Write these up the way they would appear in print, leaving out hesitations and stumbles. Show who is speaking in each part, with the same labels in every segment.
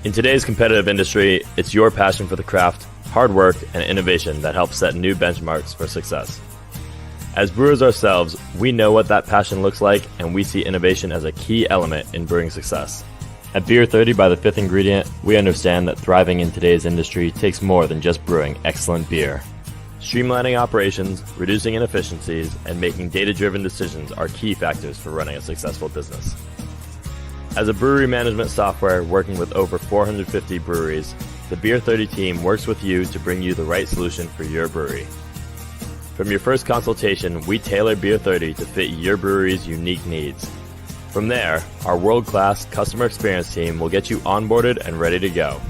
Speaker 1: In today's competitive industry, it's your passion for the craft, hard work, and innovation that helps set new benchmarks for success. As brewers ourselves, we know what that passion looks like, and we see innovation as a key element in brewing success. At Beer 30 by the Fifth Ingredient, we understand that thriving in today's industry takes more than just brewing excellent beer. Streamlining operations, reducing inefficiencies, and making data-driven decisions are key factors for running a successful business. As a brewery management software working with over 450 breweries, the Beer 30 team works with you to bring you the right solution for your brewery. From your first consultation, we tailor Beer 30 to fit your brewery's unique needs. From there, our world-class customer experience team will get you onboarded and ready to go.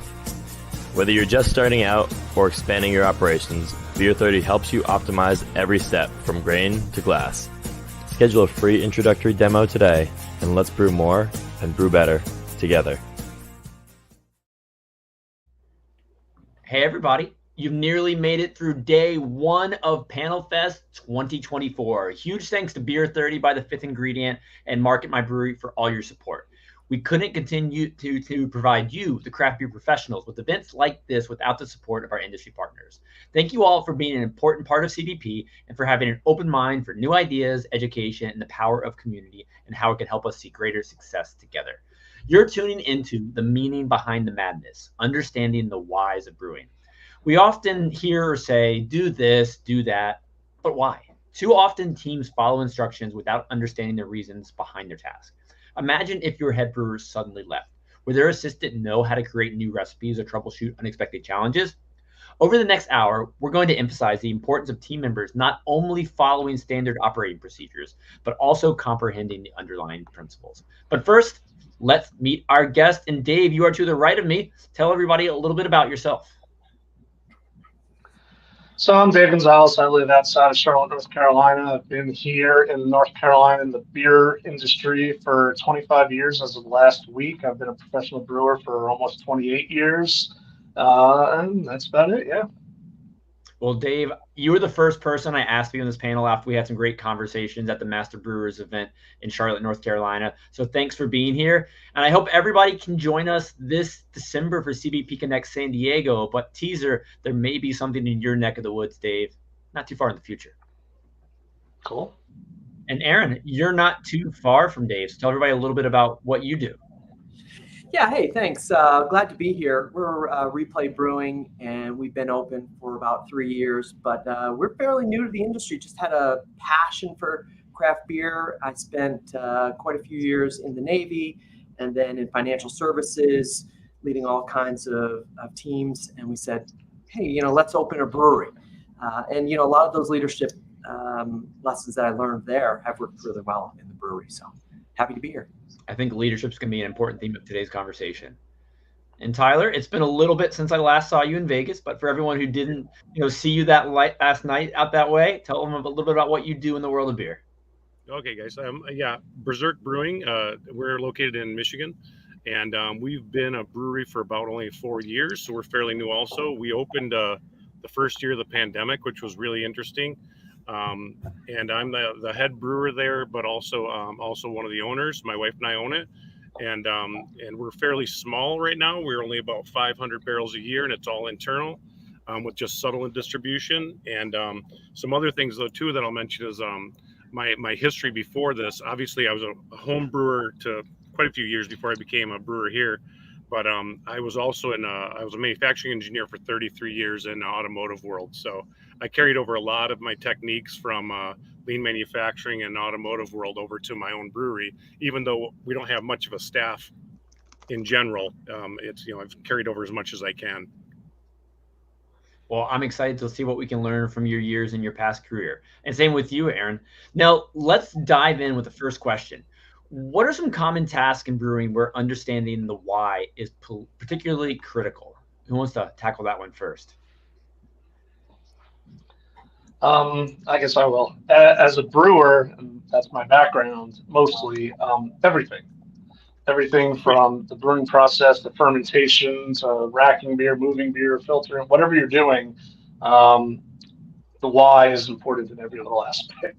Speaker 1: Whether you're just starting out or expanding your operations, Beer 30 helps you optimize every step from grain to glass. Schedule a free introductory demo today, and let's brew more and brew better together.
Speaker 2: Hey everybody, you've nearly made it through day one of Panel Fest 2024. Huge thanks to Beer 30 by the Fifth Ingredient and Market My Brewery for all your support. We couldn't continue to provide you, the craft beer professionals, with events like this without the support of our industry partners. Thank you all for being an important part of CBP and for having an open mind for new ideas, education, and the power of community and how it can help us see greater success together. You're tuning into the meaning behind the madness, understanding the whys of brewing. We often hear or say, do this, do that, but why? Too often teams follow instructions without understanding the reasons behind their task. Imagine if your head brewer suddenly left. Would their assistant know how to create new recipes or troubleshoot unexpected challenges? Over the next hour, we're going to emphasize the importance of team members not only following standard operating procedures, but also comprehending the underlying principles. But first, let's meet our guest. And Dave, you are to the right of me. Tell everybody a little bit about yourself.
Speaker 3: So I'm Dave Gonzalez. I live outside of Charlotte, North Carolina. I've been here in North Carolina in the beer industry for 25 years. As of last week, I've been a professional brewer for almost 28 years. And that's about it, yeah.
Speaker 2: Well, Dave, you were the first person I asked to be on this panel after we had some great conversations at the Master Brewers event in Charlotte, North Carolina. So thanks for being here. And I hope everybody can join us this December for CBP Connect San Diego. But teaser, there may be something in your neck of the woods, Dave, not too far in the future.
Speaker 3: Cool.
Speaker 2: And Aaron, you're not too far from Dave. So tell everybody a little bit about what you do.
Speaker 4: Yeah, hey, thanks. Glad to be here. We're Replay Brewing, and we've been open for about 3 years, but we're fairly new to the industry. Just had a passion for craft beer. I spent quite a few years in the Navy and then in financial services, leading all kinds of teams. And we said, hey, let's open a brewery. And, a lot of those leadership lessons that I learned there have worked really well in the brewery. So happy to be here.
Speaker 2: I think leadership is going to be an important theme of today's conversation. And Tyler, it's been a little bit since I last saw you in Vegas, but for everyone who didn't, see you that last night out that way, tell them a little bit about what you do in the world of beer.
Speaker 5: Okay, guys. Burzurk Brewing. We're located in Michigan, and we've been a brewery for about only 4 years, so we're fairly new. Also, we opened the first year of the pandemic, which was really interesting. And I'm the head brewer there, but also one of the owners. My wife and I own it, and we're fairly small right now. We're only about 500 barrels a year, and it's all internal, with just subtle distribution. And some other things though too that I'll mention is my history before this. Obviously, I was a home brewer to quite a few years before I became a brewer here. But I was also I was a manufacturing engineer for 33 years in the automotive world. So I carried over a lot of my techniques from lean manufacturing and automotive world over to my own brewery. Even though we don't have much of a staff in general, I've carried over as much as I can.
Speaker 2: Well, I'm excited to see what we can learn from your years in your past career. And same with you, Aaron. Now, let's dive in with the first question. What are some common tasks in brewing where understanding the why is particularly critical? Who wants to tackle that one first?
Speaker 3: I guess I will. As a brewer, and that's my background, mostly everything from the brewing process, the fermentation, to racking beer, moving beer, filtering, whatever you're doing, the why is important in every little aspect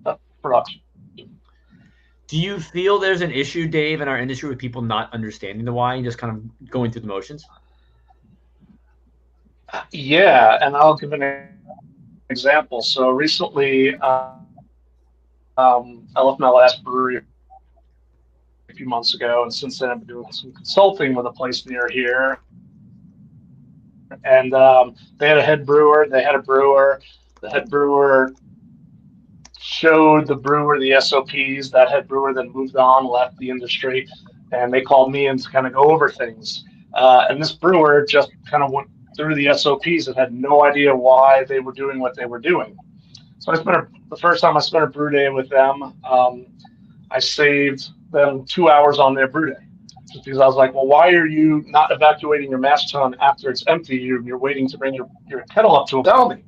Speaker 3: of production.
Speaker 2: Do you feel there's an issue, Dave, in our industry with people not understanding the why and just kind of going through the motions?
Speaker 3: Yeah, and I'll give an example. So recently, I left my last brewery a few months ago, and since then I've been doing some consulting with a place near here. And they had a head brewer. They had a brewer. The head brewer showed the brewer the SOPs. That head brewer then moved on, left the industry, and they called me in to kind of go over things. And this brewer just kind of went through the SOPs and had no idea why they were doing what they were doing. So the first time I spent a brew day with them, I saved them 2 hours on their brew day. Just because I was like, well, why are you not evacuating your mash tun after it's empty? You're waiting to bring your kettle up to a galley.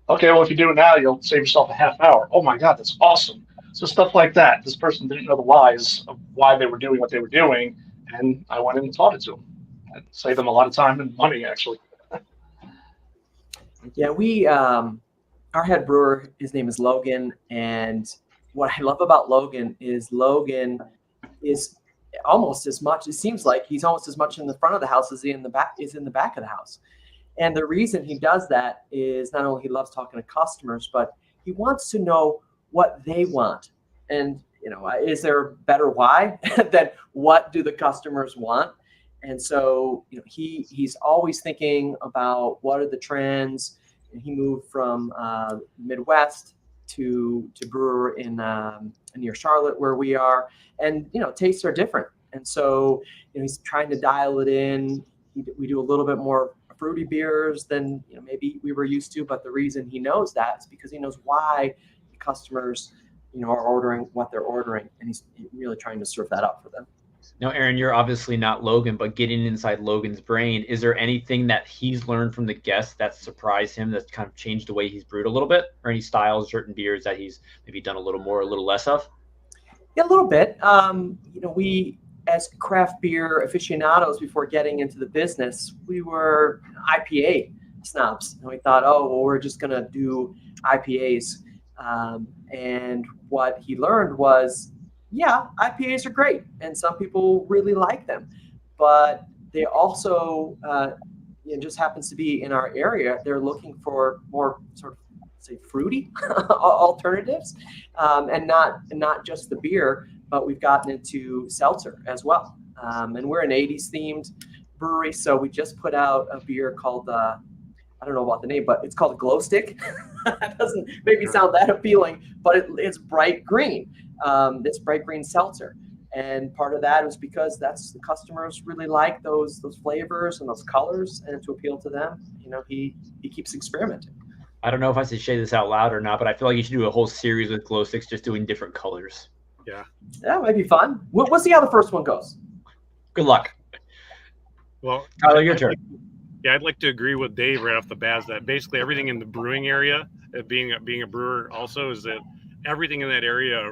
Speaker 3: Okay, well, if you do it now, you'll save yourself a half hour. Oh my God, that's awesome. So stuff like that. This person didn't know the whys of why they were doing what they were doing, and I went in and taught it to them. It saved them a lot of time and money, actually.
Speaker 4: Yeah, our head brewer, his name is Logan, and what I love about Logan is almost as much. It seems like he's almost as much in the front of the house as he in the back of the house. And the reason he does that is not only he loves talking to customers, but he wants to know what they want. And is there a better why than what do the customers want? And so he's always thinking about what are the trends. And he moved from Midwest to brewer in near Charlotte, where we are, and tastes are different. And so he's trying to dial it in. We do a little bit more fruity beers than maybe we were used to, but the reason he knows that is because he knows why customers are ordering what they're ordering, and he's really trying to serve that up for them.
Speaker 2: Now, Aaron, you're obviously not Logan, but getting inside Logan's brain, is there anything that he's learned from the guests that surprised him, that's kind of changed the way he's brewed a little bit, or any styles, certain beers that he's maybe done a little more, a little less of?
Speaker 4: Yeah, a little bit. We, as craft beer aficionados, before getting into the business, we were IPA snobs, and we thought, oh, well, we're just gonna do IPAs. And what he learned was, yeah, IPAs are great, and some people really like them, but they also, it just happens to be in our area, they're looking for more sort of, say, fruity alternatives, and not just the beer, but we've gotten into seltzer as well. And we're an 80s themed brewery, so we just put out a beer called, I don't know about the name, but it's called a glow stick. That doesn't maybe sound that appealing, but it's bright green. It's bright green seltzer. And part of that is because the customers really like those flavors and those colors, and to appeal to them, he keeps experimenting.
Speaker 2: I don't know if I should say this out loud or not, but I feel like you should do a whole series with glow sticks, just doing different colors.
Speaker 5: Yeah.
Speaker 4: That might be fun. We'll see how the first one goes.
Speaker 2: Good luck.
Speaker 5: Well,
Speaker 2: Tyler, your turn.
Speaker 5: Yeah, I'd like to agree with Dave right off the bat that basically everything in the brewing area, being a brewer also, is that everything in that area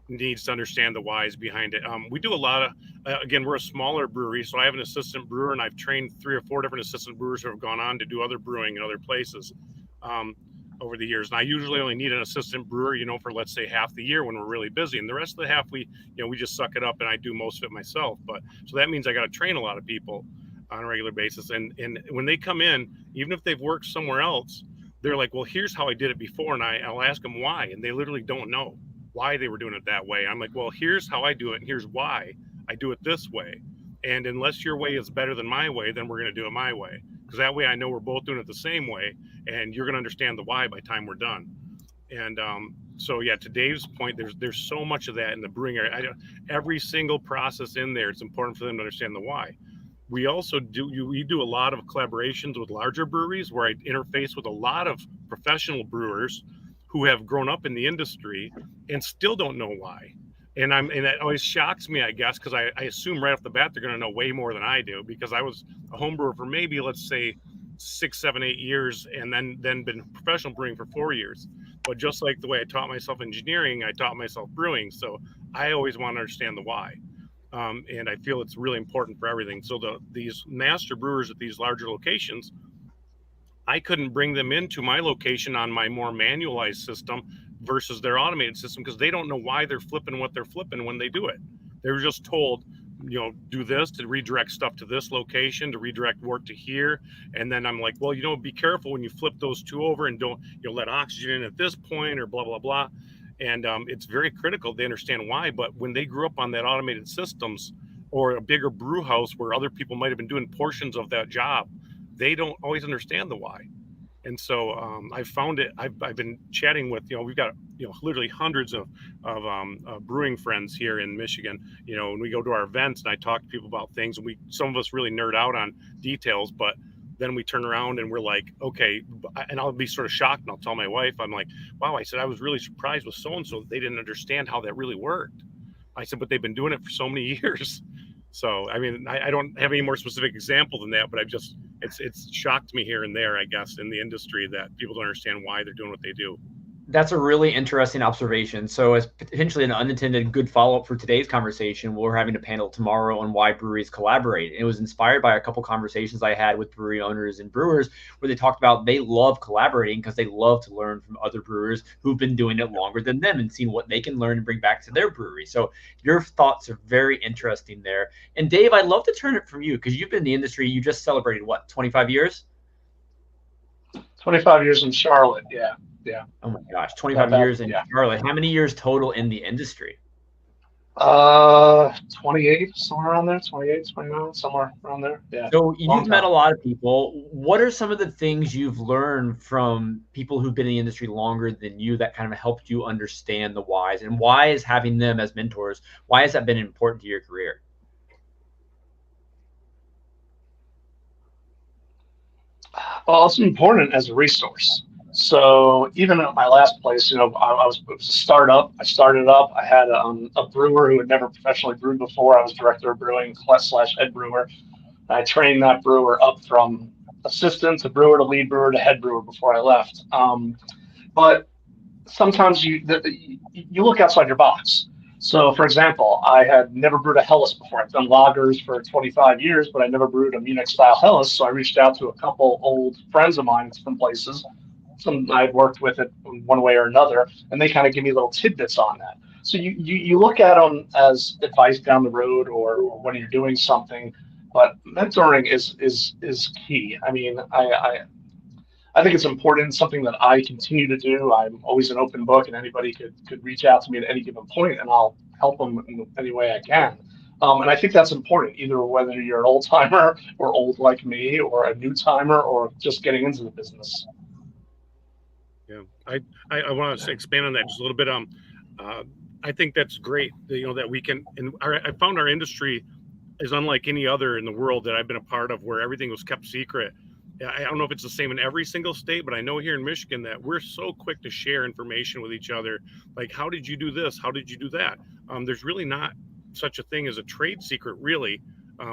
Speaker 5: needs to understand the whys behind it. We do a lot of, again, we're a smaller brewery, so I have an assistant brewer, and I've trained 3 or 4 different assistant brewers who have gone on to do other brewing in other places over the years. And I usually only need an assistant brewer, for let's say half the year when we're really busy, and the rest of the half we just suck it up and I do most of it myself. But so that means I got to train a lot of people on a regular basis. And when they come in, even if they've worked somewhere else, they're like, well, here's how I did it before. And I'll ask them why. And they literally don't know why they were doing it that way. I'm like, well, here's how I do it. And here's why I do it this way. And unless your way is better than my way, then we're going to do it my way. Because that way I know we're both doing it the same way. And you're going to understand the why by the time we're done. And so, yeah, to Dave's point, there's so much of that in the brewing area. Every single process in there, it's important for them to understand the why. We also do a lot of collaborations with larger breweries where I interface with a lot of professional brewers who have grown up in the industry and still don't know why. And that always shocks me, I guess, because I assume right off the bat they're going to know way more than I do, because I was a home brewer for maybe, let's say, 6, 7, 8 years, and then been professional brewing for 4 years. But just like the way I taught myself engineering, I taught myself brewing. So I always want to understand the why. And I feel it's really important for everything. So these master brewers at these larger locations, I couldn't bring them into my location on my more manualized system versus their automated system, because they don't know why they're flipping what they're flipping when they do it. They were just told, do this to redirect stuff to this location, to redirect work to here. And then I'm like, well, be careful when you flip those two over, and don't let oxygen in at this point, or blah, blah, blah. And it's very critical they understand why. But when they grew up on that automated systems, or a bigger brew house where other people might have been doing portions of that job, they don't always understand the why. And so I found it. I've been chatting with, we've got, literally hundreds of brewing friends here in Michigan. When we go to our events, and I talk to people about things, and some of us really nerd out on details, but then we turn around and we're like, okay, and I'll be sort of shocked, and I'll tell my wife, I'm like, wow, I said, I was really surprised with so-and-so. They didn't understand how that really worked. I said, but they've been doing it for so many years. So, I mean, I don't have any more specific example than that, but it's shocked me here and there, I guess, in the industry, that people don't understand why they're doing what they do.
Speaker 2: That's a really interesting observation. So as potentially an unintended good follow-up for today's conversation, we're having a panel tomorrow on why breweries collaborate. It was inspired by a couple conversations I had with brewery owners and brewers, where they talked about they love collaborating because they love to learn from other brewers who've been doing it longer than them and seeing what they can learn and bring back to their brewery. So your thoughts are very interesting there. And Dave, I'd love to turn it from you, because you've been in the industry. You just celebrated, what, 25 years?
Speaker 3: 25 years in Charlotte, yeah.
Speaker 2: Oh my gosh, 25 years in Charlotte. How many years total in the industry?
Speaker 3: 28, somewhere around there, 28, 29, somewhere around there. Yeah.
Speaker 2: So you've met a lot of people. What are some of the things you've learned from people who've been in the industry longer than you that kind of helped you understand the whys? And why is having them as mentors, why has that been important to your career?
Speaker 3: Well, it's important as a resource. So even at my last place, it was a startup. I started up. I had a brewer who had never professionally brewed before. I was director of brewing / head brewer. I trained that brewer up from assistant to brewer to lead brewer to head brewer before I left. But sometimes you look outside your box. So, for example, I had never brewed a Helles before. I've done lagers for 25 years, but I never brewed a Munich-style Helles. So I reached out to a couple old friends of mine from places. Some I've worked with it one way or another, and they kind of give me little tidbits on that. So you look at them as advice down the road, or when you're doing something, but mentoring is key. I mean, I think it's important, something that I continue to do. I'm always an open book, and anybody could reach out to me at any given point, and I'll help them in any way I can. And I think that's important, either whether you're an old timer or old like me, or a new timer, or just getting into the business.
Speaker 5: Yeah, I want to expand on that just a little bit. I think that's great, that we can, and I found our industry is unlike any other in the world that I've been a part of, where everything was kept secret. I don't know if it's the same in every single state, but I know here in Michigan that we're so quick to share information with each other. Like, how did you do this? How did you do that? There's really not such a thing as a trade secret, really.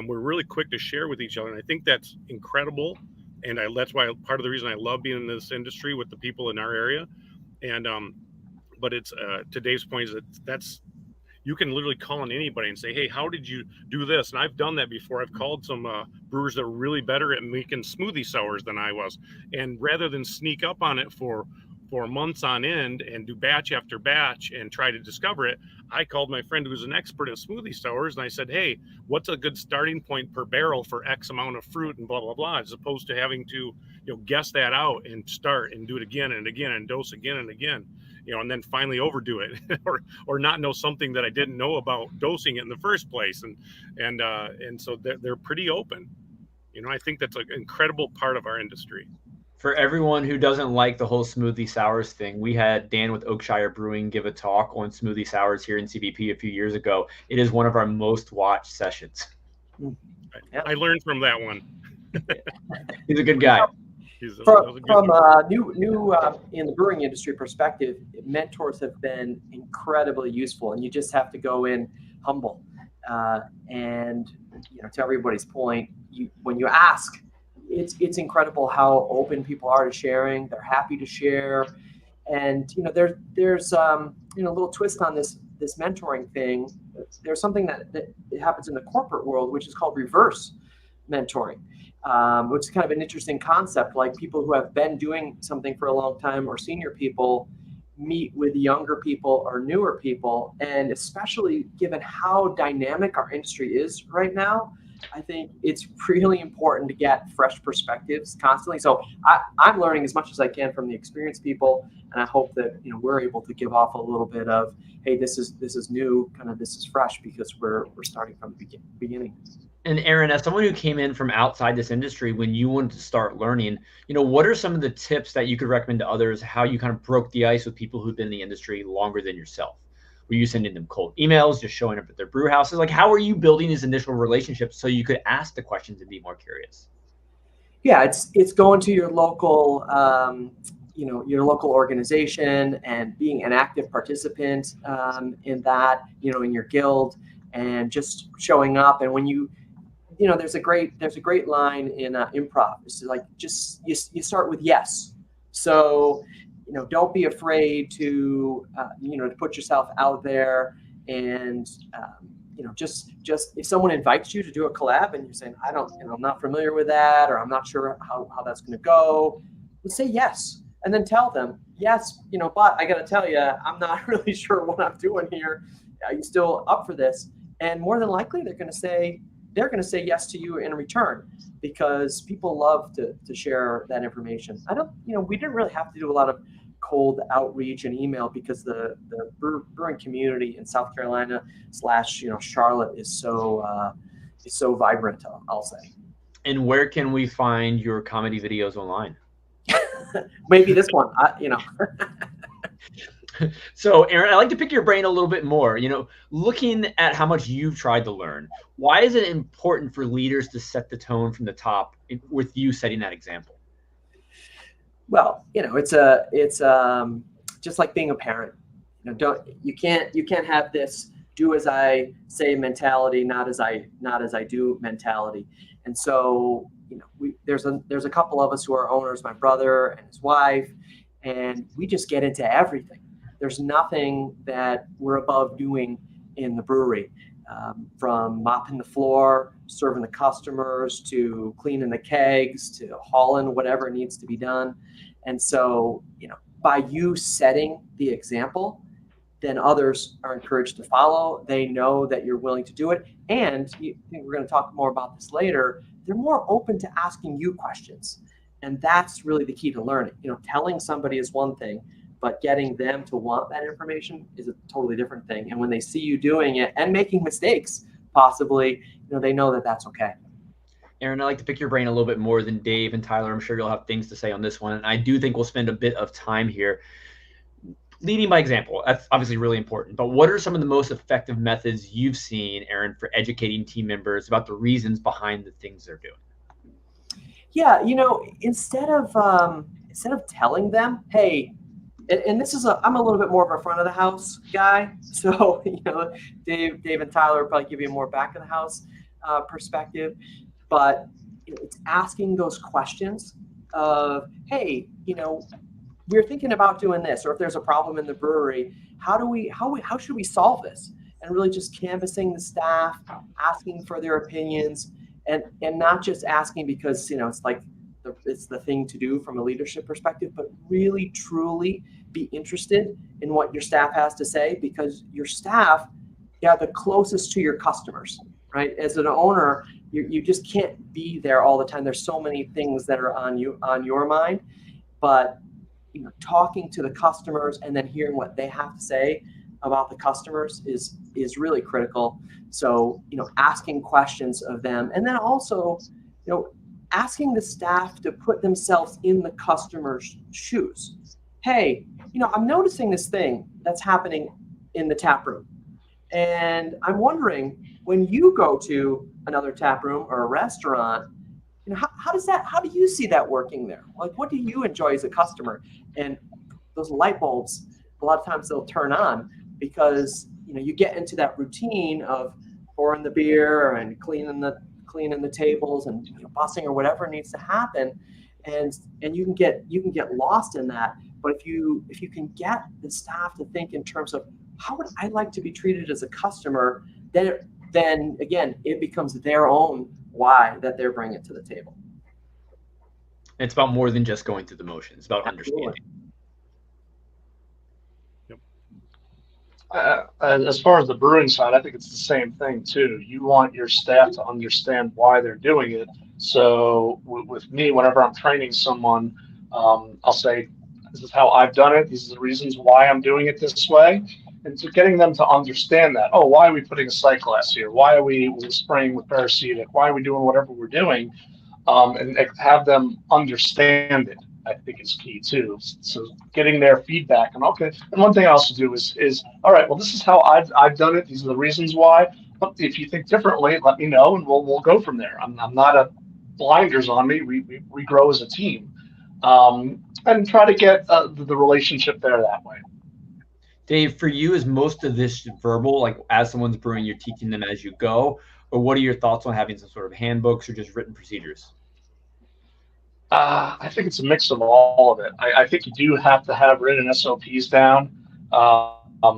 Speaker 5: We're really quick to share with each other. And I think that's incredible. And that's why part of the reason I love being in this industry with the people in our area. And, but it's, to Dave's point, is that's, you can literally call on anybody and say, hey, how did you do this? And I've done that before. I've called some brewers that were really better at making smoothie sours than I was. And rather than sneak up on it for months on end and do batch after batch and try to discover it, I called my friend who was an expert at smoothie sours, and I said, hey, what's a good starting point per barrel for X amount of fruit and blah, blah, blah, as opposed to having to, guess that out and start and do it again and again and dose again and again. And then finally overdo it or not know something that I didn't know about dosing it in the first place. And so they're pretty open. I think that's an incredible part of our industry.
Speaker 2: For everyone who doesn't like the whole smoothie sours thing, we had Dan with Oakshire Brewing give a talk on smoothie sours here in CBP a few years ago. It is one of our most watched sessions.
Speaker 5: I learned from that one.
Speaker 2: He's a good guy.
Speaker 4: From new in the brewing industry perspective, mentors have been incredibly useful, and you just have to go in humble. And to everybody's point, when you ask, it's incredible how open people are to sharing. They're happy to share, and there's a little twist on this mentoring thing. There's something that happens in the corporate world, which is called reverse mentoring. Which is kind of an interesting concept, like people who have been doing something for a long time, or senior people meet with younger people or newer people, and especially given how dynamic our industry is right now, I think it's really important to get fresh perspectives constantly. So I'm learning as much as I can from the experienced people, and I hope that we're able to give off a little bit of, hey, this is new, kind of this is fresh, because we're starting from the beginning.
Speaker 2: And Aaron, as someone who came in from outside this industry, when you wanted to start learning, what are some of the tips that you could recommend to others, how you kind of broke the ice with people who've been in the industry longer than yourself? Were you sending them cold emails, just showing up at their brew houses? Like, how are you building these initial relationships so you could ask the questions and be more curious?
Speaker 4: Yeah, it's going to your local, your local organization and being an active participant in that, in your guild, and just showing up. And when there's a great line in improv. It's like, you start with yes. So, don't be afraid to to put yourself out there, and just if someone invites you to do a collab and you're saying, I'm not familiar with that, or I'm not sure how that's going to go, say yes, and then tell them yes, but I got to tell you, I'm not really sure what I'm doing here. Are you still up for this? And more than likely, they're going to say yes to you in return, because people love to share that information. We didn't really have to do a lot of cold outreach and email, because the brewing community in South Carolina / Charlotte is so vibrant, I'll say.
Speaker 2: And where can we find your comedy videos online?
Speaker 4: Maybe this one,
Speaker 2: So, Aaron, I'd like to pick your brain a little bit more. Looking at how much you've tried to learn, why is it important for leaders to set the tone from the top, with you setting that example?
Speaker 4: Well, it's just like being a parent. You can't have this do as I say mentality, not as I do mentality. And so, there's a couple of us who are owners, my brother and his wife, and we just get into everything. There's nothing that we're above doing in the brewery, from mopping the floor, serving the customers, to cleaning the kegs, to hauling whatever needs to be done. And so, by you setting the example, then others are encouraged to follow. They know that you're willing to do it. And I think we're going to talk more about this later. They're more open to asking you questions. And that's really the key to learning. Telling somebody is one thing, but getting them to want that information is a totally different thing. And when they see you doing it and making mistakes, possibly, they know that that's okay.
Speaker 2: Aaron, I'd like to pick your brain a little bit more than Dave and Tyler. I'm sure you'll have things to say on this one. And I do think we'll spend a bit of time here. Leading by example, that's obviously really important. But what are some of the most effective methods you've seen, Aaron, for educating team members about the reasons behind the things they're doing?
Speaker 4: Yeah, instead of telling them, hey, and this is I'm a little bit more of a front of the house guy. So, Dave and Tyler will probably give you a more back of the house perspective. But it's asking those questions of, hey, we're thinking about doing this, or if there's a problem in the brewery, how should we solve this? And really just canvassing the staff, asking for their opinions, and not just asking because it's like it's the thing to do from a leadership perspective, but really truly be interested in what your staff has to say, because your staff are the closest to your customers, right? As an owner, you just can't be there all the time. There's so many things that are on your mind, but talking to the customers and then hearing what they have to say about the customers is really critical. So, asking questions of them, and then also, asking the staff to put themselves in the customer's shoes. Hey, I'm noticing this thing that's happening in the tap room, and I'm wondering, when you go to another tap room or a restaurant, how do you see that working there? Like, what do you enjoy as a customer? And those light bulbs, a lot of times they'll turn on, because you get into that routine of pouring the beer and cleaning the tables and bussing or whatever needs to happen, and you can get lost in that. But if you can get the staff to think in terms of, how would I like to be treated as a customer, then again, it becomes their own why that they're bringing to the table.
Speaker 2: It's about more than just going through the motions. It's about
Speaker 4: Absolutely.
Speaker 2: understanding.
Speaker 3: As far as the brewing side, I think it's the same thing too. You want your staff to understand why they're doing it. So with me, whenever I'm training someone, I'll say, "This is how I've done it. These are the reasons why I'm doing it this way." And so getting them to understand that, oh, why are we putting a sight glass here? Why are we spraying with paracetic? Why are we doing whatever we're doing? And have them understand it, I think is key too. So getting their feedback and okay. And one thing I also do is all right. Well, this is how I've done it. These are the reasons why. But if you think differently, let me know, and we'll go from there. I'm not a blinders on me. We grow as a team, and try to get the relationship there that way.
Speaker 2: Dave, for you, is most of this verbal, like as someone's brewing, you're teaching them as you go, or what are your thoughts on having some sort of handbooks or just written procedures?
Speaker 3: I think it's a mix of all of it. I think you do have to have written SOPs down.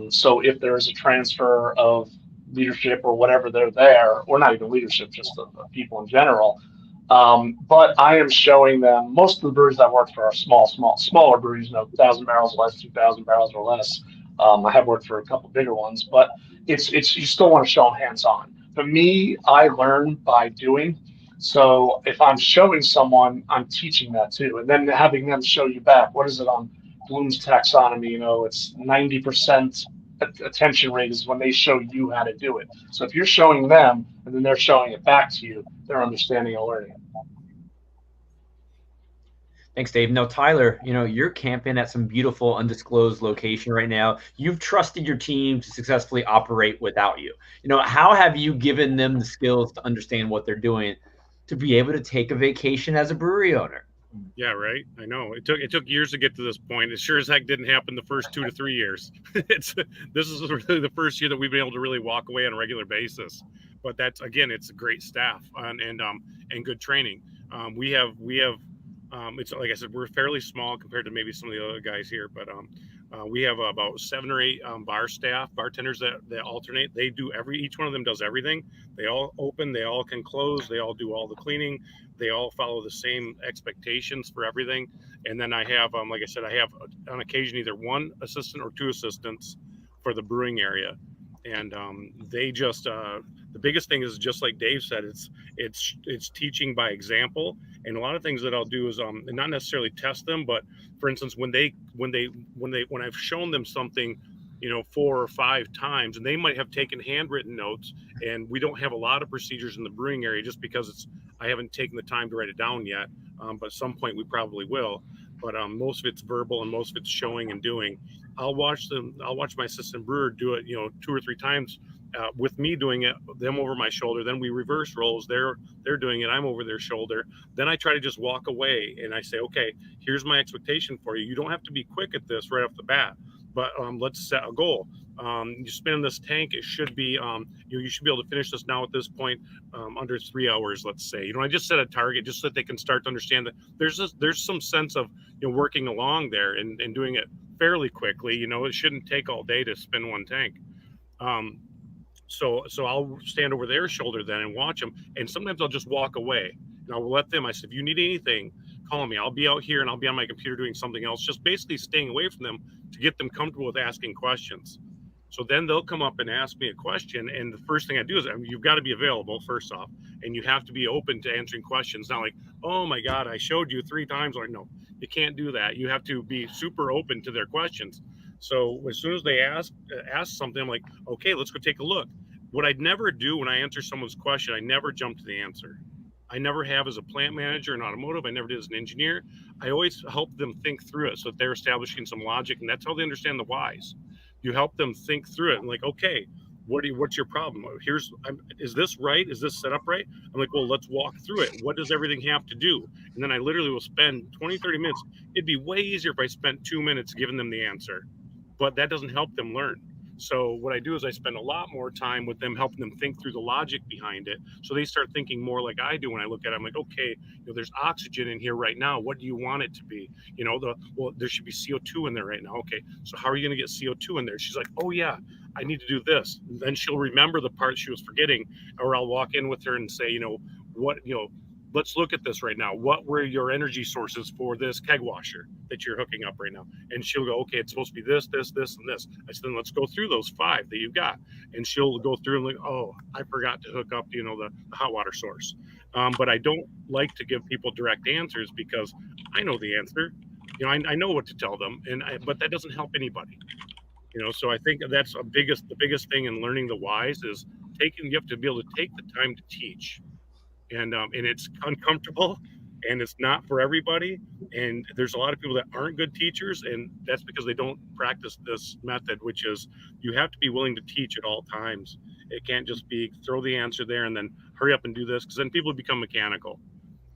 Speaker 3: So if there is a transfer of leadership or whatever they're there, or not even leadership, just the people in general. But I am showing them, most of the breweries I work for are smaller breweries, 1,000 barrels less, 2,000 barrels or less. I have worked for a couple bigger ones, but it's you still want to show them hands on. For me, I learn by doing. So if I'm showing someone, I'm teaching that too, and then having them show you back. What is it on Bloom's taxonomy? It's 90% attention rate is when they show you how to do it. So if you're showing them and then they're showing it back to you, they're understanding and learning it.
Speaker 2: Thanks, Dave. Now, Tyler, you're camping at some beautiful undisclosed location right now. You've trusted your team to successfully operate without you. How have you given them the skills to understand what they're doing to be able to take a vacation as a brewery owner?
Speaker 5: Yeah, right. I know it took years to get to this point. It sure as heck didn't happen the first 2 to 3 years. This is really the first year that we've been able to really walk away on a regular basis. But that's again, it's a great staff and good training. We have it's like I said, we're fairly small compared to maybe some of the other guys here, but we have about 7 or 8 bartenders that alternate. They do each one of them does everything. They all open, they all can close, they all do all the cleaning, they all follow the same expectations for everything. And then I have, like I said, I have on occasion either one assistant or 2 assistants for the brewing area. And they just the biggest thing is just like Dave said, it's teaching by example. And a lot of things that I'll do is not necessarily test them, but for instance, when I've shown them something, 4 or 5 times, and they might have taken handwritten notes, and we don't have a lot of procedures in the brewing area just because I haven't taken the time to write it down yet. But at some point we probably will. But most of it's verbal and most of it's showing and doing. I'll watch my assistant brewer do it, 2 or 3 times with me doing it, them over my shoulder. Then we reverse roles. They're doing it. I'm over their shoulder. Then I try to just walk away and I say, okay, here's my expectation for you. You don't have to be quick at this right off the bat, but let's set a goal. You spin this tank. It should be, you should be able to finish this now at this point under 3 hours, let's say. I just set a target just so that they can start to understand that there's some sense of working along there and doing it fairly quickly. It shouldn't take all day to spin one tank. So I'll stand over their shoulder then and watch them. And sometimes I'll just walk away and I'll let them. I said, if you need anything, call me. I'll be out here and I'll be on my computer doing something else, just basically staying away from them to get them comfortable with asking questions. So then they'll come up and ask me a question. And the first thing I do is you've got to be available first off, and you have to be open to answering questions. Not like, oh my God, I showed you 3 times. Or no, you can't do that. You have to be super open to their questions. So as soon as they ask something, I'm like, okay, let's go take a look. What I'd never do when I answer someone's question, I never jump to the answer. I never have as a plant manager in automotive. I never did as an engineer. I always help them think through it so that they're establishing some logic, and that's how they understand the whys. You help them think through it and like, okay, what's your problem? Is this right? Is this set up right? I'm like, well, let's walk through it. What does everything have to do? And then I literally will spend 20, 30 minutes. It'd be way easier if I spent 2 minutes giving them the answer, but that doesn't help them learn. So what I do is I spend a lot more time with them, helping them think through the logic behind it. So they start thinking more like I do when I look at it. I'm like, okay, there's oxygen in here right now. What do you want it to be? There should be CO2 in there right now. Okay, so how are you going to get CO2 in there? She's like, oh yeah, I need to do this. And then she'll remember the part she was forgetting, or I'll walk in with her and say, let's look at this right now. What were your energy sources for this keg washer that you're hooking up right now? And she'll go, okay, it's supposed to be this, this, this, and this. I said, then let's go through those 5 that you've got. And she'll go through and like, oh, I forgot to hook up, the hot water source. But I don't like to give people direct answers because I know the answer. I know what to tell them, but that doesn't help anybody. So I think that's the biggest thing in learning the whys is you have to be able to take the time to teach. And it's uncomfortable and it's not for everybody. And there's a lot of people that aren't good teachers, and that's because they don't practice this method, which is you have to be willing to teach at all times. It can't just be throw the answer there and then hurry up and do this, because then people become mechanical.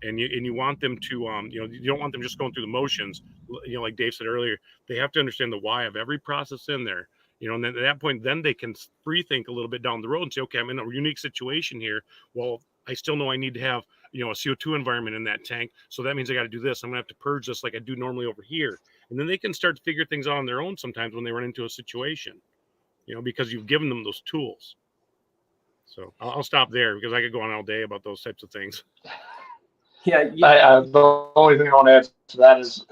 Speaker 5: And you want them to you don't want them just going through the motions. Like Dave said earlier, they have to understand the why of every process in there. And then at that point, then they can free think a little bit down the road and say, okay, I'm in a unique situation here. Well, I still know I need to have, a CO2 environment in that tank. So that means I got to do this. I'm gonna have to purge this like I do normally over here. And then they can start to figure things out on their own sometimes when they run into a situation, because you've given them those tools. So I'll stop there because I could go on all day about those types of things.
Speaker 4: Yeah.
Speaker 3: The only thing I want to add to that is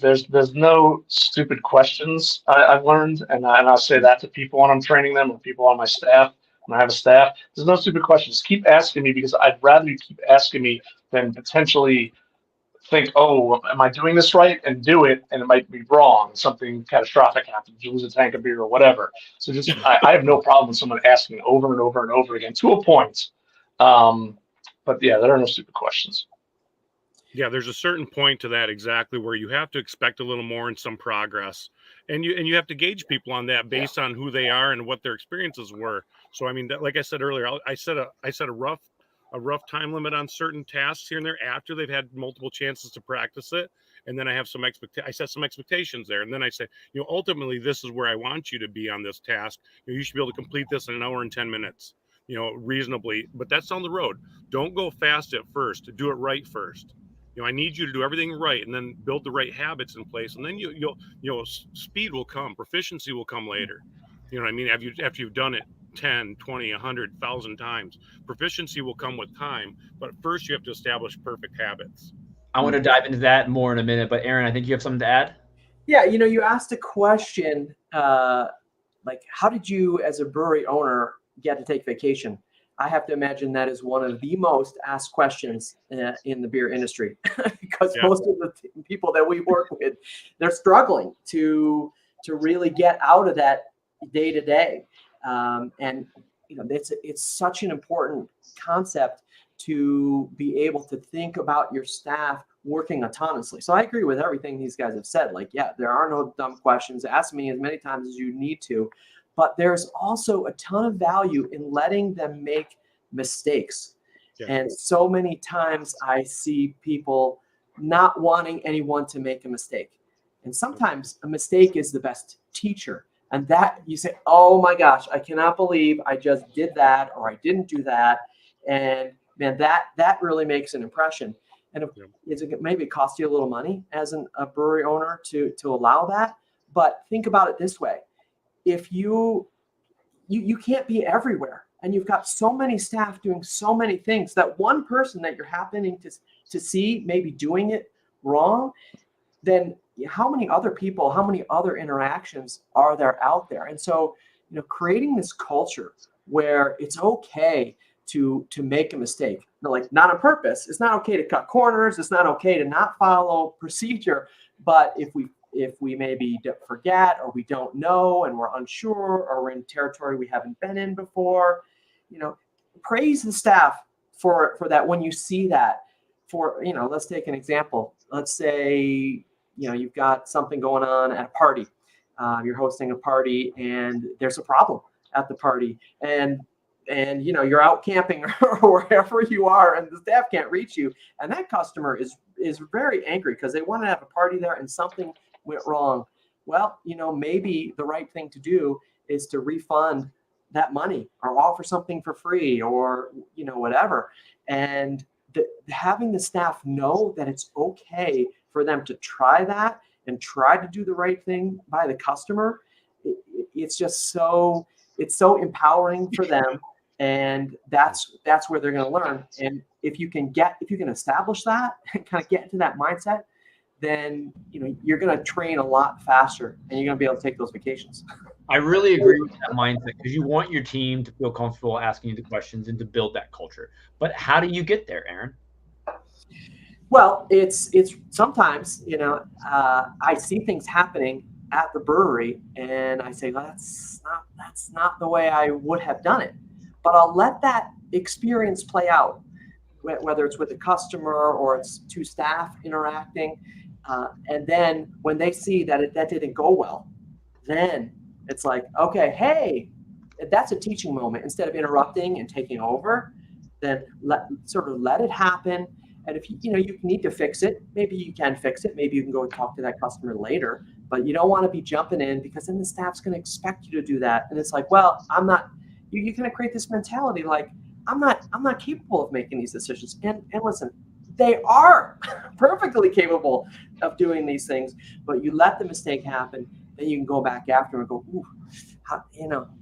Speaker 3: there's no stupid questions I've learned, and I'll say that to people when I'm training them or people on my staff. When I have a staff, there's no stupid questions. Keep asking me, because I'd rather you keep asking me than potentially think, oh, am I doing this right, and do it, and it might be wrong. Something catastrophic happens, you lose a tank of beer or whatever. So just I have no problem with someone asking over and over and over again to a point. But yeah, there are no stupid questions.
Speaker 5: Yeah, there's a certain point to that exactly where you have to expect a little more and some progress, and you have to gauge people on that based on who they are and what their experiences were. So I mean, like I said earlier, I set a rough time limit on certain tasks here and there after they've had multiple chances to practice it, and then I have I set some expectations there, and then I say, ultimately this is where I want you to be on this task. You should be able to complete this in 1 hour and 10 minutes, reasonably, but that's on the road. Don't go fast at first. Do it right first. I need you to do everything right and then build the right habits in place. And then you'll speed will come, proficiency will come later. You know what I mean? After you've done it 10, 20, 100, 1,000 times, proficiency will come with time. But first you have to establish perfect habits.
Speaker 2: I want to dive into that more in a minute, but Aaron, I think you have something to add.
Speaker 4: Yeah. You asked a question, like, how did you as a brewery owner get to take vacation? I have to imagine that is one of the most asked questions in the beer industry, because most of the people that we work with, they're struggling to really get out of that day to day. And it's such an important concept to be able to think about your staff working autonomously. So I agree with everything these guys have said. Like, yeah, there are no dumb questions. Ask me as many times as you need to. But there's also a ton of value in letting them make mistakes. Yeah. And so many times I see people not wanting anyone to make a mistake. And sometimes a mistake is the best teacher. And that you say, oh my gosh, I cannot believe I just did that, or I didn't do that. And man, that really makes an impression. And maybe it costs you a little money as a brewery owner to allow that. But think about it this way. If you can't be everywhere, and you've got so many staff doing so many things, that one person that you're happening to see maybe doing it wrong, then how many other people, how many other interactions are there out there? And so, creating this culture where it's okay to make a mistake, like not on purpose. It's not okay to cut corners. It's not okay to not follow procedure. But if we maybe forget, or we don't know and we're unsure, or we're in territory we haven't been in before, praise the staff for that. When you see that, let's take an example. Let's say, you've got something going on at a party. You're hosting a party and there's a problem at the party, and you're out camping or wherever you are, and the staff can't reach you. And that customer is very angry because they want to have a party there and something went wrong. Well, maybe the right thing to do is to refund that money or offer something for free, or, whatever. And having the staff know that it's okay for them to try that and try to do the right thing by the customer, it's just so empowering for them. And that's where they're going to learn. And if you can establish that and kind of get into that mindset, then you're going to train a lot faster, and you're going to be able to take those vacations.
Speaker 2: I really agree with that mindset, because you want your team to feel comfortable asking you the questions and to build that culture. But how do you get there, Aaron?
Speaker 4: Well, it's sometimes, I see things happening at the brewery and I say, well, that's not the way I would have done it. But I'll let that experience play out, whether it's with a customer or it's two staff interacting. And then when they see that that didn't go well, then it's like, okay, hey, that's a teaching moment. Instead of interrupting and taking over, then let it happen. And if you need to fix it, maybe you can fix it. Maybe you can go and talk to that customer later. But you don't want to be jumping in, because then the staff's going to expect you to do that. And it's like, well, I'm not. You kind of create this mentality like, I'm not capable of making these decisions. And listen, they are perfectly capable of doing these things. But you let the mistake happen, then you can go back after and go, ooh,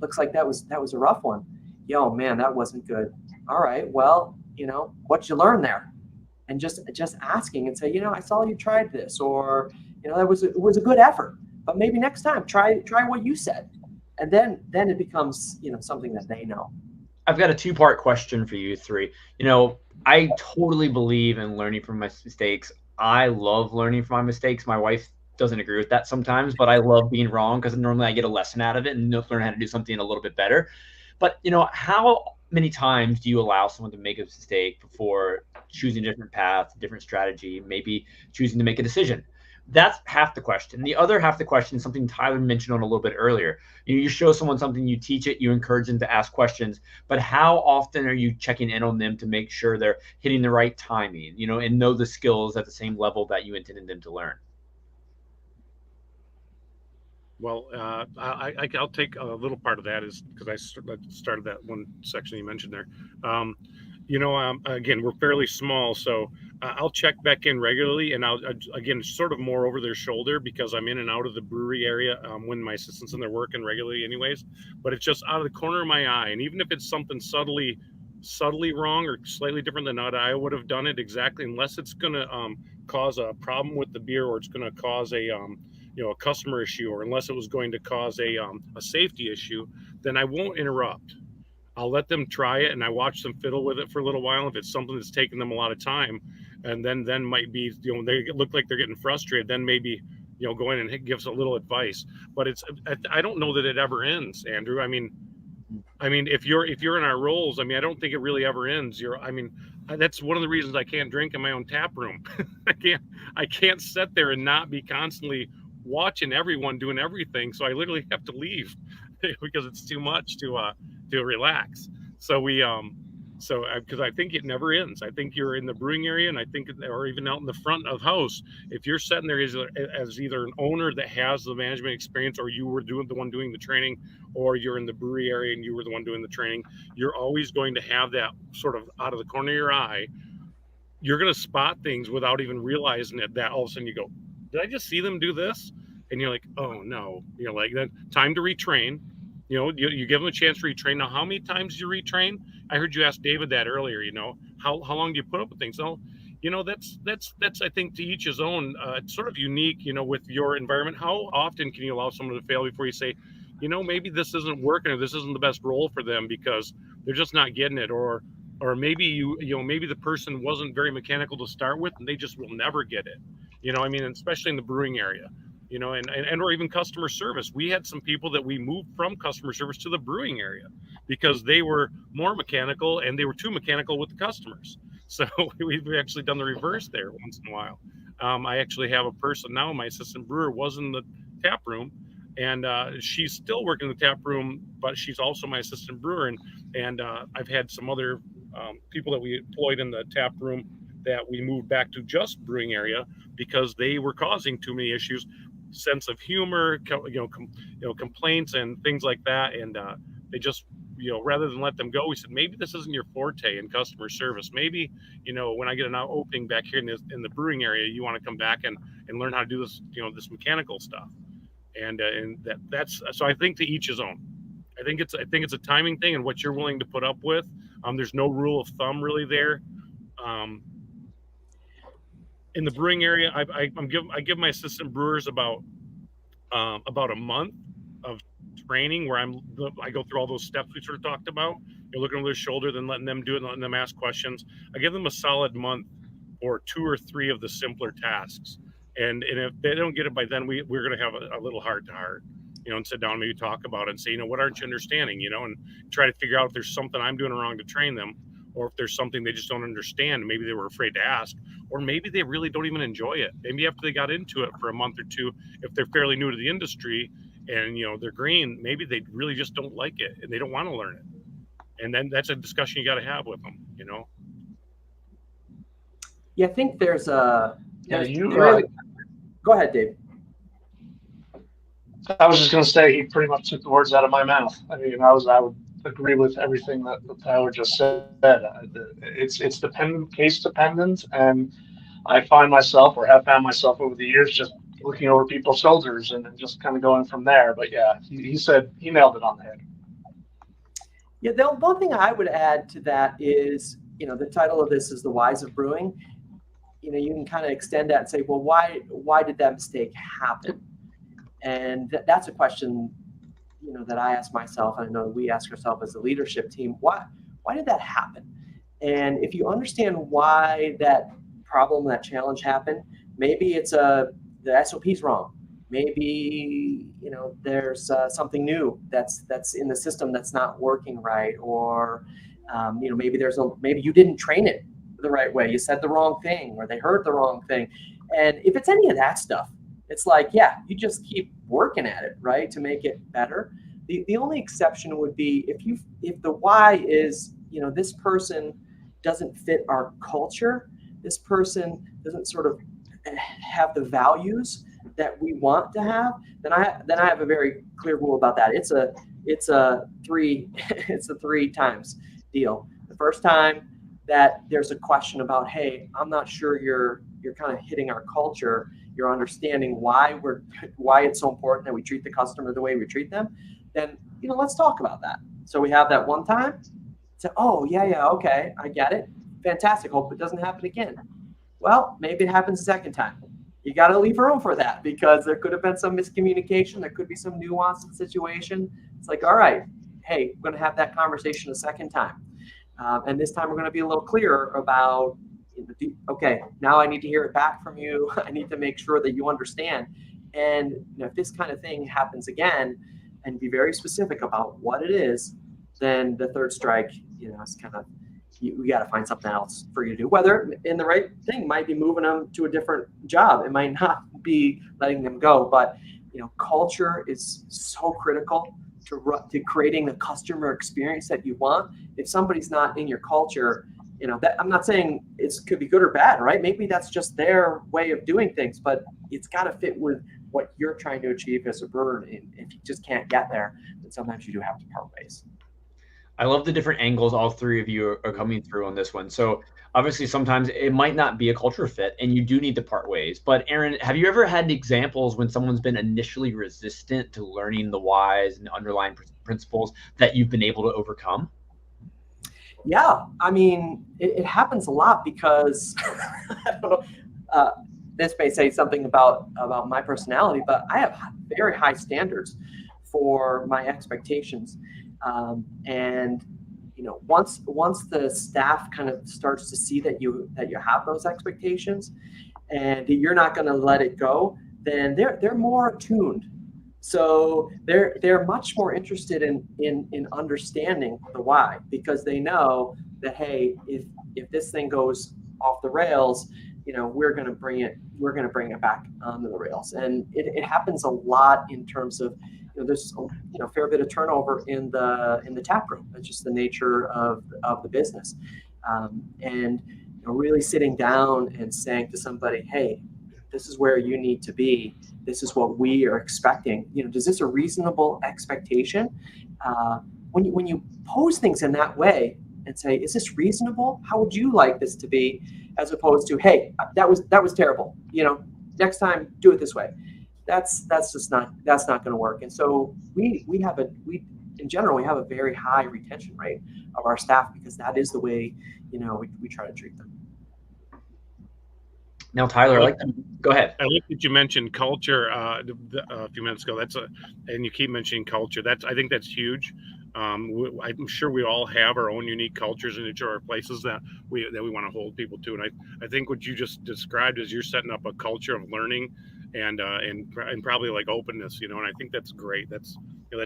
Speaker 4: looks like that was a rough one. Yo, man, that wasn't good. All right, well, what'd you learn there? And just asking and say, I saw you tried this, or it was a good effort, but maybe next time try what you said, and then it becomes something that they know.
Speaker 2: I've got a 2-part question for you three. I totally believe in learning from my mistakes. I love learning from my mistakes. My wife doesn't agree with that sometimes, but I love being wrong, because normally I get a lesson out of it and learn how to do something a little bit better. But how many times do you allow someone to make a mistake before choosing a different path, different strategy, maybe choosing to make a decision? That's half the question. The other half the question is something Tyler mentioned on a little bit earlier. You show someone something, you teach it, you encourage them to ask questions, but how often are you checking in on them to make sure they're hitting the right timing, and know the skills at the same level that you intended them to learn?
Speaker 5: Well, I'll take a little part of that, is because I started that one section you mentioned there. Again, we're fairly small, so I'll check back in regularly, and I'll again, sort of more over their shoulder, because I'm in and out of the brewery area when my assistant's in there working regularly anyways, but it's just out of the corner of my eye. And even if it's something subtly wrong or slightly different than what I would have done it exactly, unless it's going to cause a problem with the beer, or it's going to cause a customer issue, or unless it was going to cause a safety issue, then I won't interrupt. I'll let them try it, and I watch them fiddle with it for a little while. If it's something that's taking them a lot of time, and then might be, they look like they're getting frustrated, then maybe, go in and give us a little advice. But I don't know that it ever ends, Andrew. I mean, if you're in our roles, I don't think it really ever ends. That's one of the reasons I can't drink in my own tap room. I can't sit there and not be constantly watching everyone doing everything. So I literally have to leave because it's too much to relax. So because I think it never ends. I think you're in the brewing area, and I think, or even out in the front of house, if you're sitting there as either an owner that has the management experience, or you were the one doing the training, or you're in the brewery area and you were the one doing the training, you're always going to have that sort of out of the corner of your eye. You're going to spot things without even realizing it, that all of a sudden you go, did I just see them do this? And you're like, oh no, then time to retrain. You give them a chance to retrain. Now, how many times do you retrain? I heard you ask David that earlier. How long do you put up with things? So, that's I think to each his own. It's sort of unique, with your environment. How often can you allow someone to fail before you say, maybe this isn't working, or this isn't the best role for them because they're just not getting it, or maybe maybe the person wasn't very mechanical to start with, and they just will never get it. Especially in the brewing area. And or even customer service. We had some people that we moved from customer service to the brewing area because they were more mechanical, and they were too mechanical with the customers. So we've actually done the reverse there once in a while. I actually have a person now, my assistant brewer was in the tap room, and she's still working in the tap room, but she's also my assistant brewer. And I've had some other people that we employed in the tap room that we moved back to just brewing area because they were causing too many issues. Sense of humor, complaints and things like that, and they just, rather than let them go, we said, maybe this isn't your forte in customer service. Maybe, when I get an opening back here in the brewing area, you want to come back and learn how to do this, this mechanical stuff, and that's so. I think to each his own. I think it's a timing thing and what you're willing to put up with. There's no rule of thumb really there. In the brewing area, I give my assistant brewers about a month of training where I go through all those steps we sort of talked about. You're looking over their shoulder, then letting them do it, and letting them ask questions. I give them a solid month or 2 or 3 of the simpler tasks. And if they don't get it by then, we're going to have a little heart to heart, and sit down and maybe talk about it and say, what aren't you understanding, and try to figure out if there's something I'm doing wrong to train them, or if there's something they just don't understand. Maybe they were afraid to ask, or maybe they really don't even enjoy it. Maybe after they got into it for a month or two, if they're fairly new to the industry and, they're green, maybe they really just don't like it and they don't want to learn it. And then that's a discussion you got to have with them,
Speaker 4: Yeah, I think there's a.
Speaker 3: Yeah,
Speaker 4: Go ahead, Dave.
Speaker 3: I was just going to say he pretty much took the words out of my mouth. I mean, I would agree with everything that Tyler just said. It's case dependent, and I find myself, or have found myself over the years, just looking over people's shoulders and then just kind of going from there. But yeah, he nailed it on the head.
Speaker 4: Yeah, the one thing I would add to that is, the title of this is The Whys of Brewing. You can kind of extend that and say, well, why did that mistake happen? And that's a question, that I ask myself, and I know we ask ourselves as a leadership team, why did that happen? And if you understand why that problem, that challenge happened, maybe it's the SOP's wrong. Maybe, there's something new that's in the system that's not working right, or, maybe maybe you didn't train it the right way. You said the wrong thing, or they heard the wrong thing. And if it's any of that stuff, it's like, yeah, you just keep working at it, right, to make it better. The only exception would be if the why is, this person doesn't fit our culture, this person doesn't sort of have the values that we want to have, then I have a very clear rule about that. It's a 3 times deal. The first time that there's a question about, hey, I'm not sure you're kind of hitting our culture, you're understanding why it's so important that we treat the customer the way we treat them, then let's talk about that. So we have that one time. Say, oh yeah, okay, I get it. Fantastic. Hope it doesn't happen again. Well, maybe it happens a second time. You got to leave room for that, because there could have been some miscommunication. There could be some nuance in the situation. It's like, all right, hey, we're going to have that conversation a second time. And this time we're going to be a little clearer about, okay, now I need to hear it back from you. I need to make sure that you understand. And if this kind of thing happens again, and be very specific about what it is, then the third strike, it's kind of, we got to find something else for you to do. Whether in the right thing might be moving them to a different job. It might not be letting them go. But culture is so critical to creating the customer experience that you want. If somebody's not in your culture, that I'm not saying it could be good or bad, right? Maybe that's just their way of doing things, but it's got to fit with what you're trying to achieve as a brewer. And if you just can't get there, then sometimes you do have to part ways.
Speaker 2: I love the different angles all three of you are coming through on this one. So obviously sometimes it might not be a culture fit and you do need to part ways. But Aaron, have you ever had examples when someone's been initially resistant to learning the whys and underlying principles that you've been able to overcome?
Speaker 4: Yeah, I mean, it happens a lot because I don't know, this may say something about my personality, but I have very high standards for my expectations. And once the staff kind of starts to see that you have those expectations and you're not going to let it go, then they're more attuned. So they're much more interested in understanding the why, because they know that, hey, if this thing goes off the rails, we're going to bring it back onto the rails. And it happens a lot in terms of, there's a fair bit of turnover in the tap room. That's just the nature of the business. And really sitting down and saying to somebody, hey, this is where you need to be. This is what we are expecting. Is this a reasonable expectation? When you pose things in that way and say, is this reasonable? How would you like this to be? As opposed to, hey, that was terrible. Next time do it this way. That's not going to work. And so we in general, we have a very high retention rate of our staff because that is the way, we try to treat them.
Speaker 2: Now, Tyler, go ahead.
Speaker 5: I like that you mentioned culture a few minutes ago. And you keep mentioning culture. I think that's huge. I'm sure we all have our own unique cultures in each of our places that we want to hold people to. And I think what you just described is you're setting up a culture of learning and probably like openness, and I think that's great. That's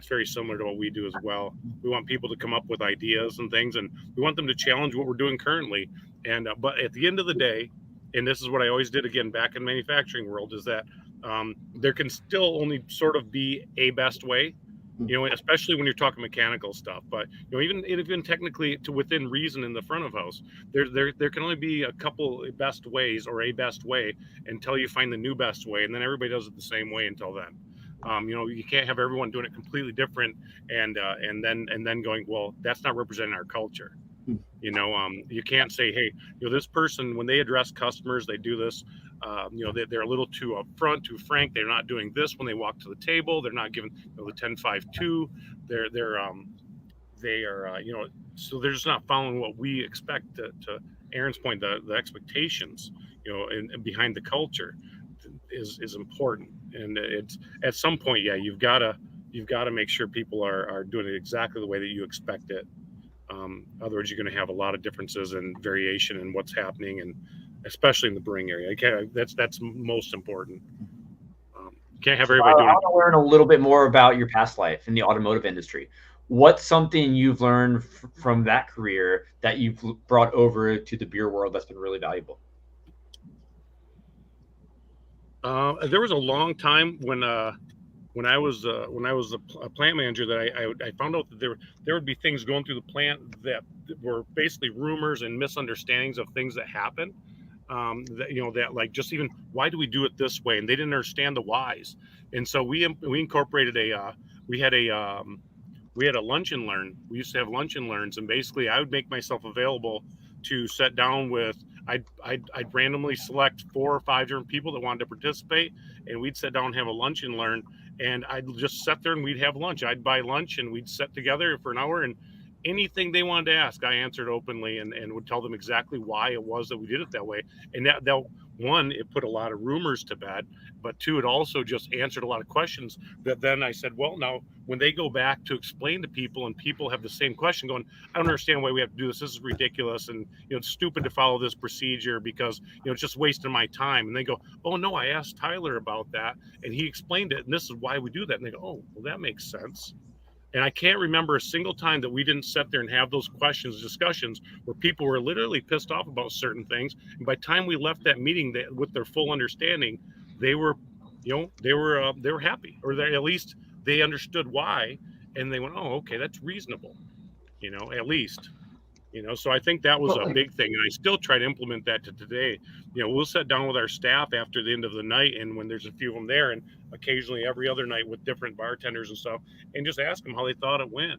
Speaker 5: very similar to what we do as well. We want people to come up with ideas and things, and we want them to challenge what we're doing currently. And but at the end of the day, and this is what I always did again back in manufacturing world, is that there can still only sort of be a best way, especially when you're talking mechanical stuff. But even technically to within reason in the front of house, there can only be a couple best ways or a best way until you find the new best way, and then everybody does it the same way until then. You can't have everyone doing it completely different and then going, well, that's not representing our culture. You can't say, hey, this person, when they address customers, they do this, they're a little too upfront, too frank. They're not doing this when they walk to the table. They're not giving the 10-5-2. So they're just not following what we expect to Aaron's point, the expectations, and behind the culture is important. And it's at some point, you've got to make sure people are doing it exactly the way that you expect it. Otherwise, you're going to have a lot of differences and variation in what's happening, and especially in the brewing area. That's most important. You can't have everybody doing.
Speaker 2: I want to learn a little bit more about your past life in the automotive industry. What's something you've learned from that career that you've brought over to the beer world that's been really valuable?
Speaker 5: There was a long time when I was a plant manager that I found out that there would be things going through the plant that were basically rumors and misunderstandings of things that happen. That like just even why do we do it this way, and they didn't understand the whys. And so we incorporated we had a lunch and learn. We used to have lunch and learns, and basically I would make myself available to sit down with. I'd randomly select 4 or 5 different people that wanted to participate, and we'd sit down and have a lunch and learn. And I'd just sit there and we'd have lunch. I'd buy lunch and we'd sit together for an hour, and anything they wanted to ask, I answered openly and would tell them exactly why it was that we did it that way. And that one, it put a lot of rumors to bed, but 2, it also just answered a lot of questions that then I said, well, now when they go back to explain to people and people have the same question going, I don't understand why we have to do this. This is ridiculous. And, it's stupid to follow this procedure because, it's just wasting my time. And they go, oh no, I asked Tyler about that and he explained it. And this is why we do that. And they go, oh, well, that makes sense. And I can't remember a single time that we didn't sit there and have those discussions where people were literally pissed off about certain things. And by the time we left that meeting with their full understanding, they were happy, or at least they understood why. And they went, oh, okay, that's reasonable, at least. So I think that was a big thing. And I still try to implement that to today. We'll sit down with our staff after the end of the night, and when there's a few of them there, and occasionally every other night with different bartenders and stuff, and just ask them how they thought it went,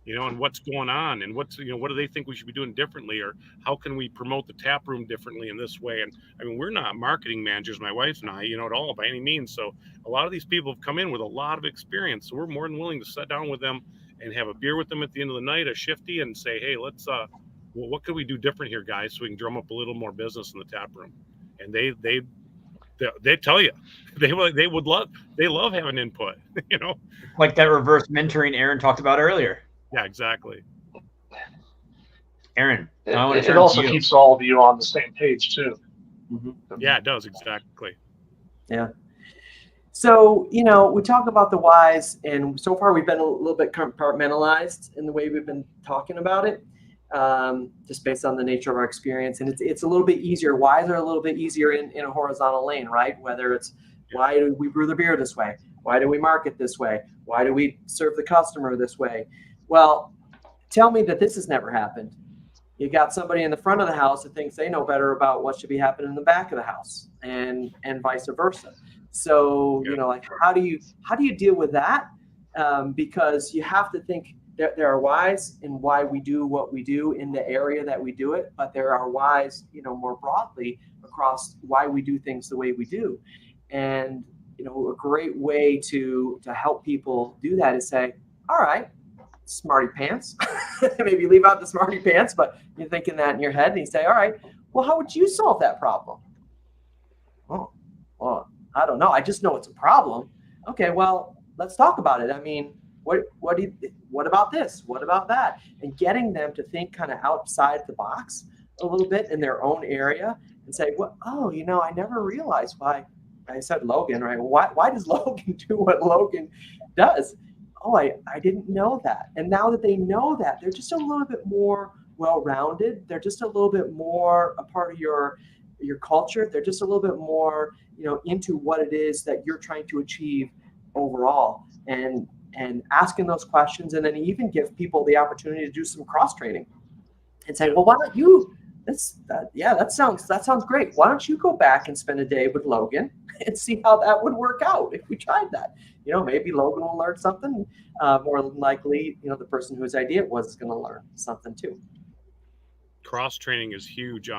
Speaker 5: and what's going on, and what do they think we should be doing differently, or how can we promote the tap room differently in this way. And I mean, we're not marketing managers, my wife and I, at all by any means. So a lot of these people have come in with a lot of experience. So we're more than willing to sit down with them and have a beer with them at the end of the night, a shifty, and say, hey, let's what could we do different here, guys, so we can drum up a little more business in the tap room. And they tell you they love having input,
Speaker 2: like that reverse mentoring Aaron talked about earlier.
Speaker 5: Yeah, exactly.
Speaker 2: Aaron,
Speaker 3: it also keeps all of you on the same page too.
Speaker 5: Mm-hmm. Yeah, it does, exactly.
Speaker 4: Yeah. So, we talk about the whys, and so far we've been a little bit compartmentalized in the way we've been talking about it, just based on the nature of our experience. And it's a little bit easier. Whys are a little bit easier in a horizontal lane, right? Whether it's why do we brew the beer this way? Why do we market this way? Why do we serve the customer this way? Well, tell me that this has never happened. You got somebody in the front of the house that thinks they know better about what should be happening in the back of the house, and vice versa. So, how do you deal with that? Because you have to think that there are whys in why we do what we do in the area that we do it, but there are whys, more broadly across why we do things the way we do. And, a great way to help people do that is say, all right, smarty pants. Maybe leave out the smarty pants, but you're thinking that in your head, and you say, all right, well, how would you solve that problem? Oh, well, I don't know. I just know it's a problem. Okay, well, let's talk about it. I mean, what about this? What about that? And getting them to think kind of outside the box a little bit in their own area and say, well, oh, I never realized why. I said Logan, right? Why does Logan do what Logan does? Oh, I didn't know that. And now that they know that, they're just a little bit more well-rounded. They're just a little bit more a part of your culture. They're just a little bit more, into what it is that you're trying to achieve overall. And asking those questions, and then even give people the opportunity to do some cross-training and say, well, why don't you, that sounds great. Why don't you go back and spend a day with Logan and see how that would work out if we tried that? Maybe Logan will learn something. More than likely, the person whose idea it was is going to learn something too.
Speaker 5: Cross training is huge.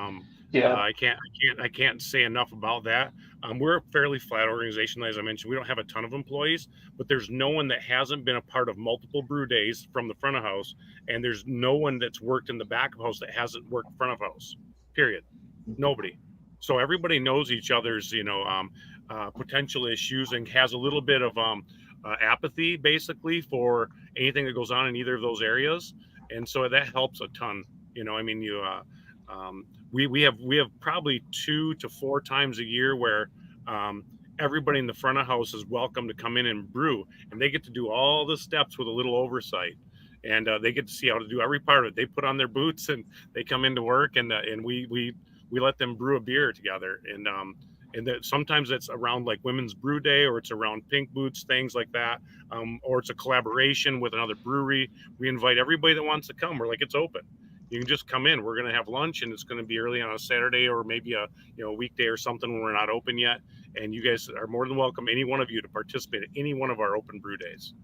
Speaker 3: Yeah.
Speaker 5: I can't say enough about that. We're a fairly flat organization, as I mentioned. We don't have a ton of employees, but there's no one that hasn't been a part of multiple brew days from the front of house, and there's no one that's worked in the back of house that hasn't worked front of house. Period. Nobody. So everybody knows each other's, potential issues and has a little bit of apathy, basically, for anything that goes on in either of those areas, and so that helps a ton. We have probably 2 to 4 times a year where everybody in the front of house is welcome to come in and brew, and they get to do all the steps with a little oversight, and they get to see how to do every part of it. They put on their boots and they come into work, and we let them brew a beer together, and that sometimes it's around like Women's Brew Day, or it's around Pink Boots, things like that, or it's a collaboration with another brewery. We invite everybody that wants to come. We're like, it's open. You can just come in. We're going to have lunch, and it's going to be early on a Saturday, or maybe a weekday or something when we're not open yet. And you guys are more than welcome, any one of you, to participate at any one of our open brew days,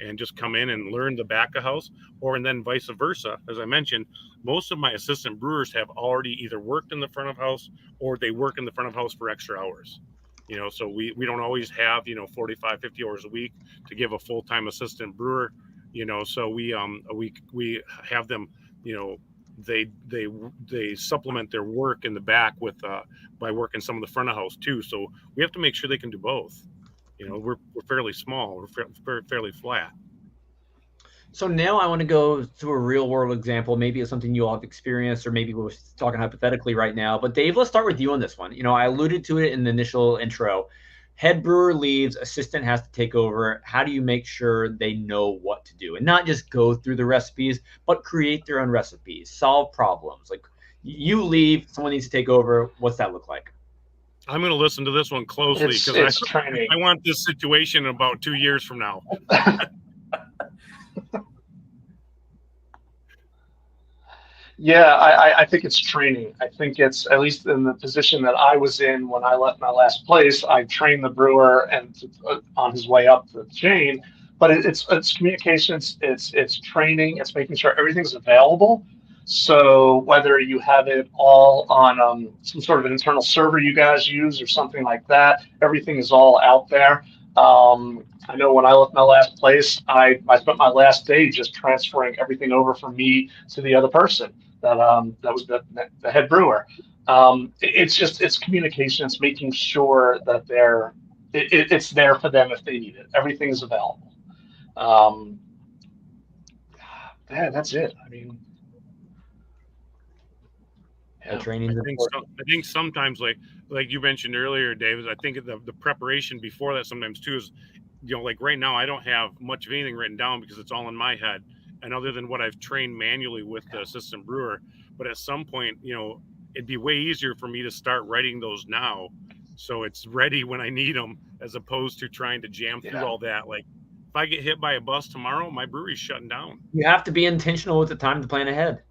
Speaker 5: and just come in and learn the back of house, and then vice versa. As I mentioned, most of my assistant brewers have already either worked in the front of house, or they work in the front of house for extra hours. So we don't always have 45, 50 hours a week to give a full-time assistant brewer. So we have them. They supplement their work in the back with by working some of the front of house too. So we have to make sure they can do both. We're fairly small. We're fairly flat.
Speaker 2: So now I want to go to a real world example. Maybe it's something you all have experienced, or maybe we're talking hypothetically right now. But Dave, let's start with you on this one. I alluded to it in the initial intro. Head brewer leaves, assistant has to take over. How do you make sure they know what to do, and not just go through the recipes, but create their own recipes, solve problems? Like, you leave, someone needs to take over. What's that look like?
Speaker 5: I'm going to listen to this one closely, because I want this situation about 2 years from now.
Speaker 3: Yeah, I think it's training. I think it's, at least in the position that I was in when I left my last place, I trained the brewer and on his way up the chain. But it's communications, it's training, it's making sure everything's available. So whether you have it all on some sort of an internal server you guys use or something like that, everything is all out there. I know when I left my last place, I spent my last day just transferring everything over from me to the other person that was the head brewer. It's communication. It's making sure that it's there for them if they need it. Everything is available. Yeah, that's it. I mean,
Speaker 2: yeah. Training.
Speaker 5: I think sometimes, like you mentioned earlier, David, I think the preparation before that sometimes too is, like right now, I don't have much of anything written down because it's all in my head. And other than what I've trained manually with the assistant brewer, but at some point, it'd be way easier for me to start writing those now, so it's ready when I need them, as opposed to trying to jam through all that. Like, if I get hit by a bus tomorrow, my brewery's shutting down.
Speaker 2: You have to be intentional with the time to plan ahead.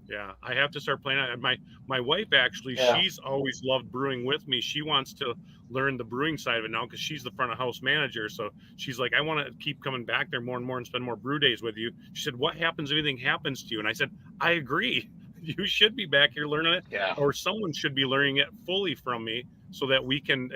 Speaker 5: Yeah, I have to start planning. My wife, actually, she's always loved brewing with me. She wants to learn the brewing side of it now because she's the front of house manager. So she's like, I want to keep coming back there more and more and spend more brew days with you. She said, what happens if anything happens to you? And I said, I agree. You should be back here learning it, or someone should be learning it fully from me, so that we can,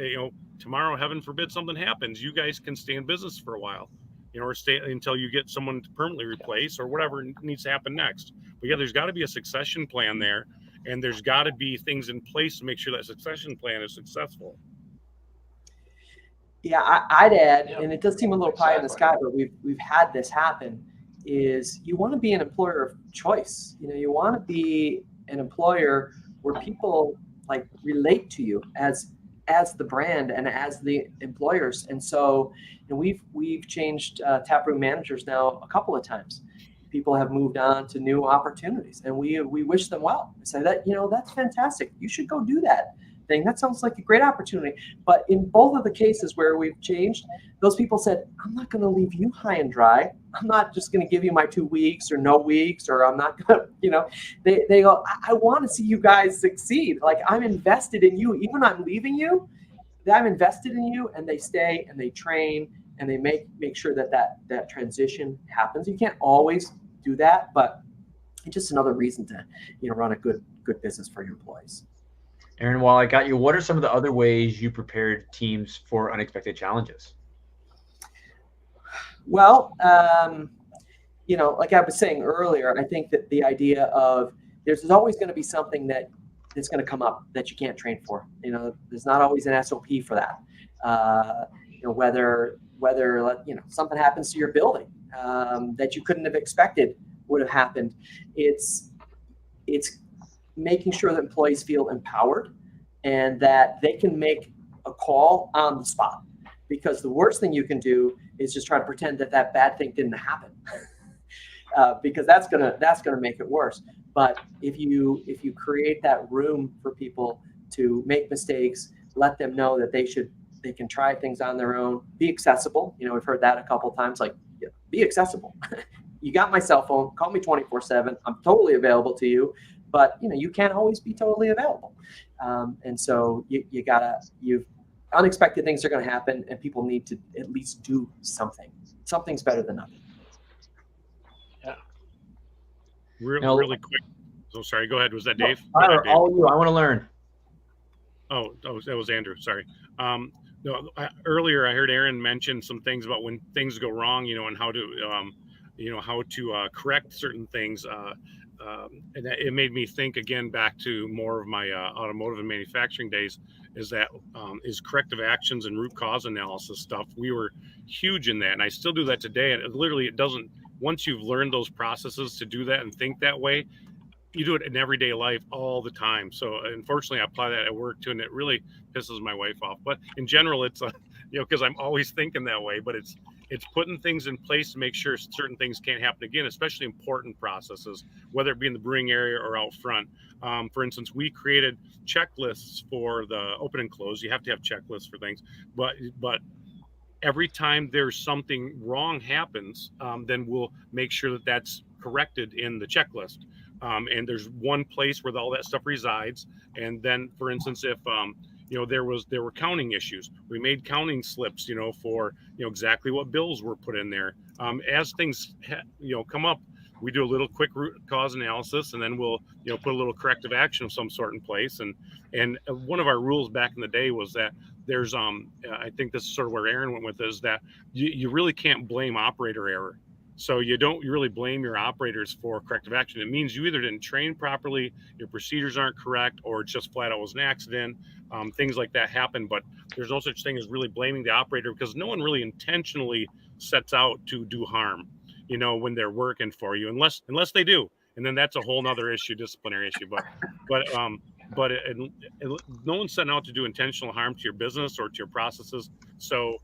Speaker 5: tomorrow, heaven forbid, something happens, you guys can stay in business for a while. or stay until you get someone to permanently replace or whatever needs to happen next. But yeah, there's got to be a succession plan there, and there's got to be things in place to make sure that succession plan is successful.
Speaker 4: Yeah, I'd add, and it does seem a little pie in the sky, but we've had this happen, is you want to be an employer of choice. You want to be an employer where people like relate to you as the brand and as the employers. And so we've changed taproom managers now a couple of times. People have moved on to new opportunities, and we wish them well. We say that, that's fantastic. You should go do that thing. That sounds like a great opportunity. But in both of the cases where we've changed, those people said, I'm not going to leave you high and dry. I'm not just going to give you my 2 weeks or no weeks, or I'm not going to, they go, I want to see you guys succeed. Like, I'm invested in you. Even I'm leaving you, I'm invested in you. And they stay and they train and they make sure that transition happens. You can't always do that, but it's just another reason to, run a good business for your employees.
Speaker 2: Aaron, while I got you, what are some of the other ways you prepared teams for unexpected challenges?
Speaker 4: Well, like I was saying earlier, I think that the idea of there's always going to be something that's going to come up that you can't train for. There's not always an SOP for that. Whether something happens to your building that you couldn't have expected would have happened. It's making sure that employees feel empowered and that they can make a call on the spot, because the worst thing you can do is just try to pretend that bad thing didn't happen, because that's gonna make it worse. But if you create that room for people to make mistakes, let them know that they can try things on their own, be accessible. We've heard that a couple of times, like, be accessible. You got my cell phone, call me 24/7. I'm totally available to you. But you can't always be totally available, and so unexpected things are going to happen, and people need to at least do something. Something's better than nothing.
Speaker 2: Yeah.
Speaker 5: Really quick. So sorry. Go ahead. Was that Dave?
Speaker 2: Tyler, all of you. I want to learn.
Speaker 5: Oh, that was Andrew. Sorry. Earlier I heard Aaron mention some things about when things go wrong, and how to correct certain things. And it made me think again back to more of my automotive and manufacturing days, is corrective actions and root cause analysis stuff. We were huge in that, and I still do that today. And it doesn't, once you've learned those processes to do that and think that way, you do it in everyday life all the time. So unfortunately I apply that at work too, and it really pisses my wife off. But in general, it's because I'm always thinking that way, but it's putting things in place to make sure certain things can't happen again, especially important processes, whether it be in the brewing area or out front. For instance, we created checklists for the open and close. You have to have checklists for things, but every time there's something wrong happens, then we'll make sure that that's corrected in the checklist. And there's one place where all that stuff resides. And then, for instance, if there were counting issues, we made counting slips, for exactly what bills were put in there. As things come up, we do a little quick root cause analysis, and then we'll put a little corrective action of some sort in place. And one of our rules back in the day was that there's I think this is sort of where Aaron went with, is that you really can't blame operator error. So you really blame your operators for corrective action. It means you either didn't train properly, your procedures aren't correct, or it's just flat out was an accident. Things like that happen, but there's no such thing as really blaming the operator, because no one really intentionally sets out to do harm, when they're working for you, unless they do. And then that's a whole nother issue, disciplinary issue. But no one's setting out to do intentional harm to your business or to your processes. So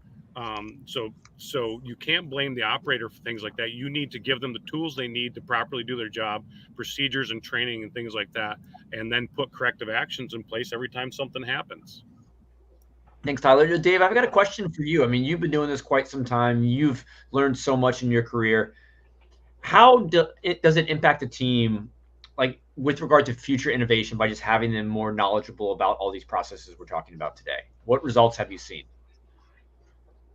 Speaker 5: you can't blame the operator for things like that. You need to give them the tools they need to properly do their job, procedures and training and things like that, and then put corrective actions in place every time something happens.
Speaker 2: Thanks, Tyler. Dave, I've got a question for you. I mean, you've been doing this quite some time. You've learned so much in your career. How does it impact the team, like with regard to future innovation, by just having them more knowledgeable about all these processes we're talking about today? What results have you seen?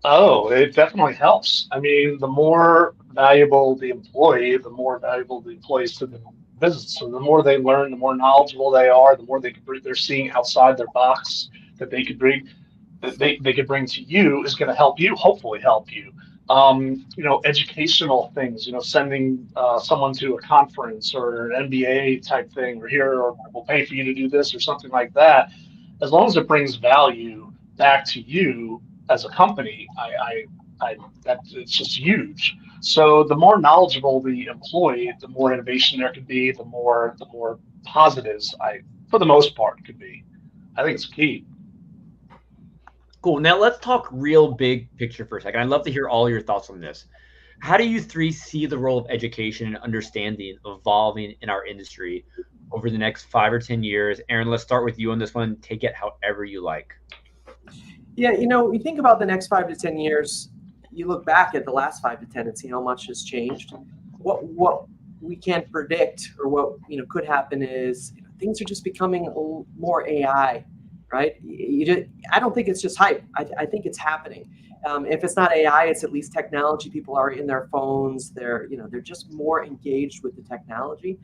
Speaker 3: Oh, it definitely helps. I mean, the more valuable the employee, the more valuable the employees to the business. So the more they learn, the more knowledgeable they are, the more they're seeing outside their box that they could bring to you is going to help you, hopefully help you. educational things, sending someone to a conference or an MBA type thing, or here, or we'll pay for you to do this or something like that. As long as it brings value back to you as a company, that it's just huge. So the more knowledgeable the employee, the more innovation there could be, the more positives for the most part, could be. I think it's key.
Speaker 2: Cool. Now let's talk real big picture for a second. I'd love to hear all your thoughts on this. How do you three see the role of education and understanding evolving in our industry over the next 5 or 10 years? Aaron, let's start with you on this one. Take it however you like.
Speaker 4: Yeah, you think about the next 5 to 10 years, you look back at the last 5 to 10 and see how much has changed. What we can't predict, or what could happen, is things are just becoming more AI, right? I don't think it's just hype. I think it's happening. If it's not AI, it's at least technology. People are in their phones. They're just more engaged with the technology.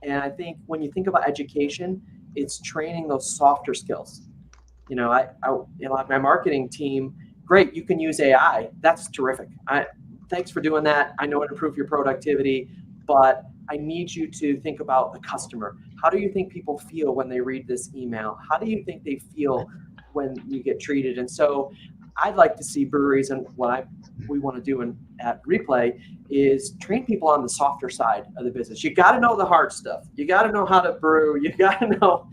Speaker 4: And I think when you think about education, it's training those softer skills. My marketing team, great, you can use AI. That's terrific. Thanks for doing that. I know it improved your productivity, but I need you to think about the customer. How do you think people feel when they read this email? How do you think they feel when you get treated? And so I'd like to see breweries, and what we want to do at Replay is train people on the softer side of the business. You got to know the hard stuff. You got to know how to brew. You got to know,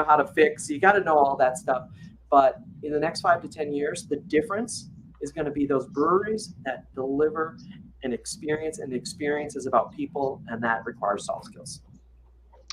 Speaker 4: how to fix. You got to know all that stuff. But in the next 5 to 10 years, the difference is going to be those breweries that deliver an experience, and the experience is about people, and that requires soft skills.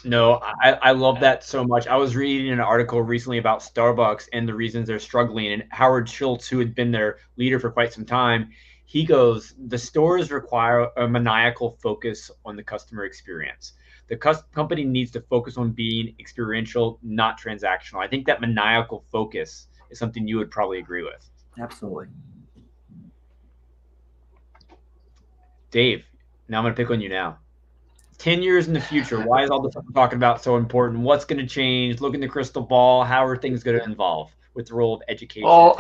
Speaker 2: No, I love that so much. I was reading an article recently about Starbucks and the reasons they're struggling. And Howard Schultz, who had been their leader for quite some time, he goes, the stores require a maniacal focus on the customer experience. The company needs to focus on being experiential, not transactional. I think that maniacal focus is something you would probably agree with.
Speaker 4: Absolutely.
Speaker 2: Dave, now I'm going to pick on you now. 10 years in the future, why is all the stuff we're talking about so important? What's going to change? Look in the crystal ball. How are things going to evolve with the role of education?
Speaker 3: Well,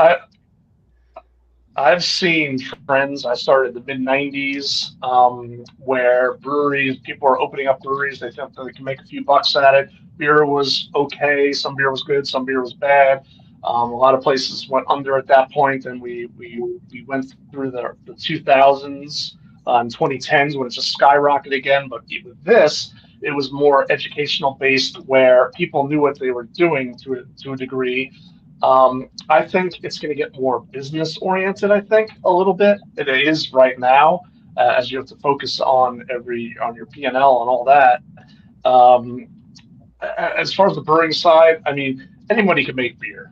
Speaker 3: I've seen trends. I started in the mid-90s where people are opening up breweries. They think they can make a few bucks at it. Beer was okay. Some beer was good. Some beer was bad. A lot of places went under at that point, and we went through the 2000s and 2010s when it just skyrocketed again. But with this, it was more educational based, where people knew what they were doing to a degree. I think it's going to get more business oriented. I think a little bit. It is right now, as you have to focus on your P&L and all that. As far as the brewing side, I mean, anybody can make beer.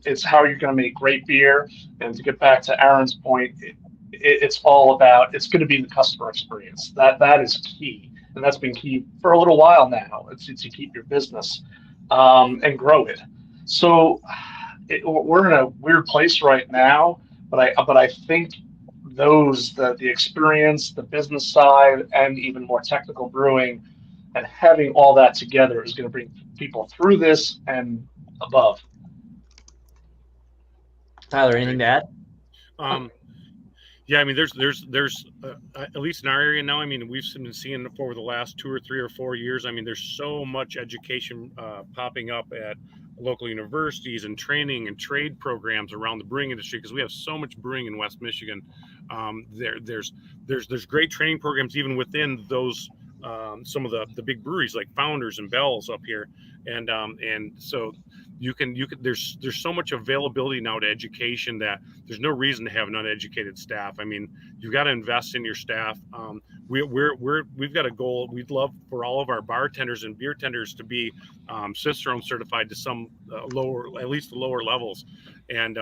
Speaker 3: It's how you're going to make great beer. And to get back to Aaron's point, it's all about, it's going to be the customer experience. That is key, and that's been key for a little while now. It's to keep your business and grow it. So we're in a weird place right now, but I think the experience, the business side, and even more technical brewing, and having all that together is going to bring people through this and above.
Speaker 2: Tyler, anything to add?
Speaker 5: Yeah, I mean, there's at least in our area now. I mean, we've been seeing over the last 2 or 3 or 4 years. I mean, there's so much education popping up at local universities and training and trade programs around the brewing industry, because we have so much brewing in West Michigan. There's great training programs even within those some of the big breweries like Founders and Bell's up here, and so you can there's so much availability now to education that there's no reason to have an uneducated staff. I mean, you've got to invest in your staff. We've got a goal. We'd love for all of our bartenders and beer tenders to be Cicerone certified to some at least the lower levels, and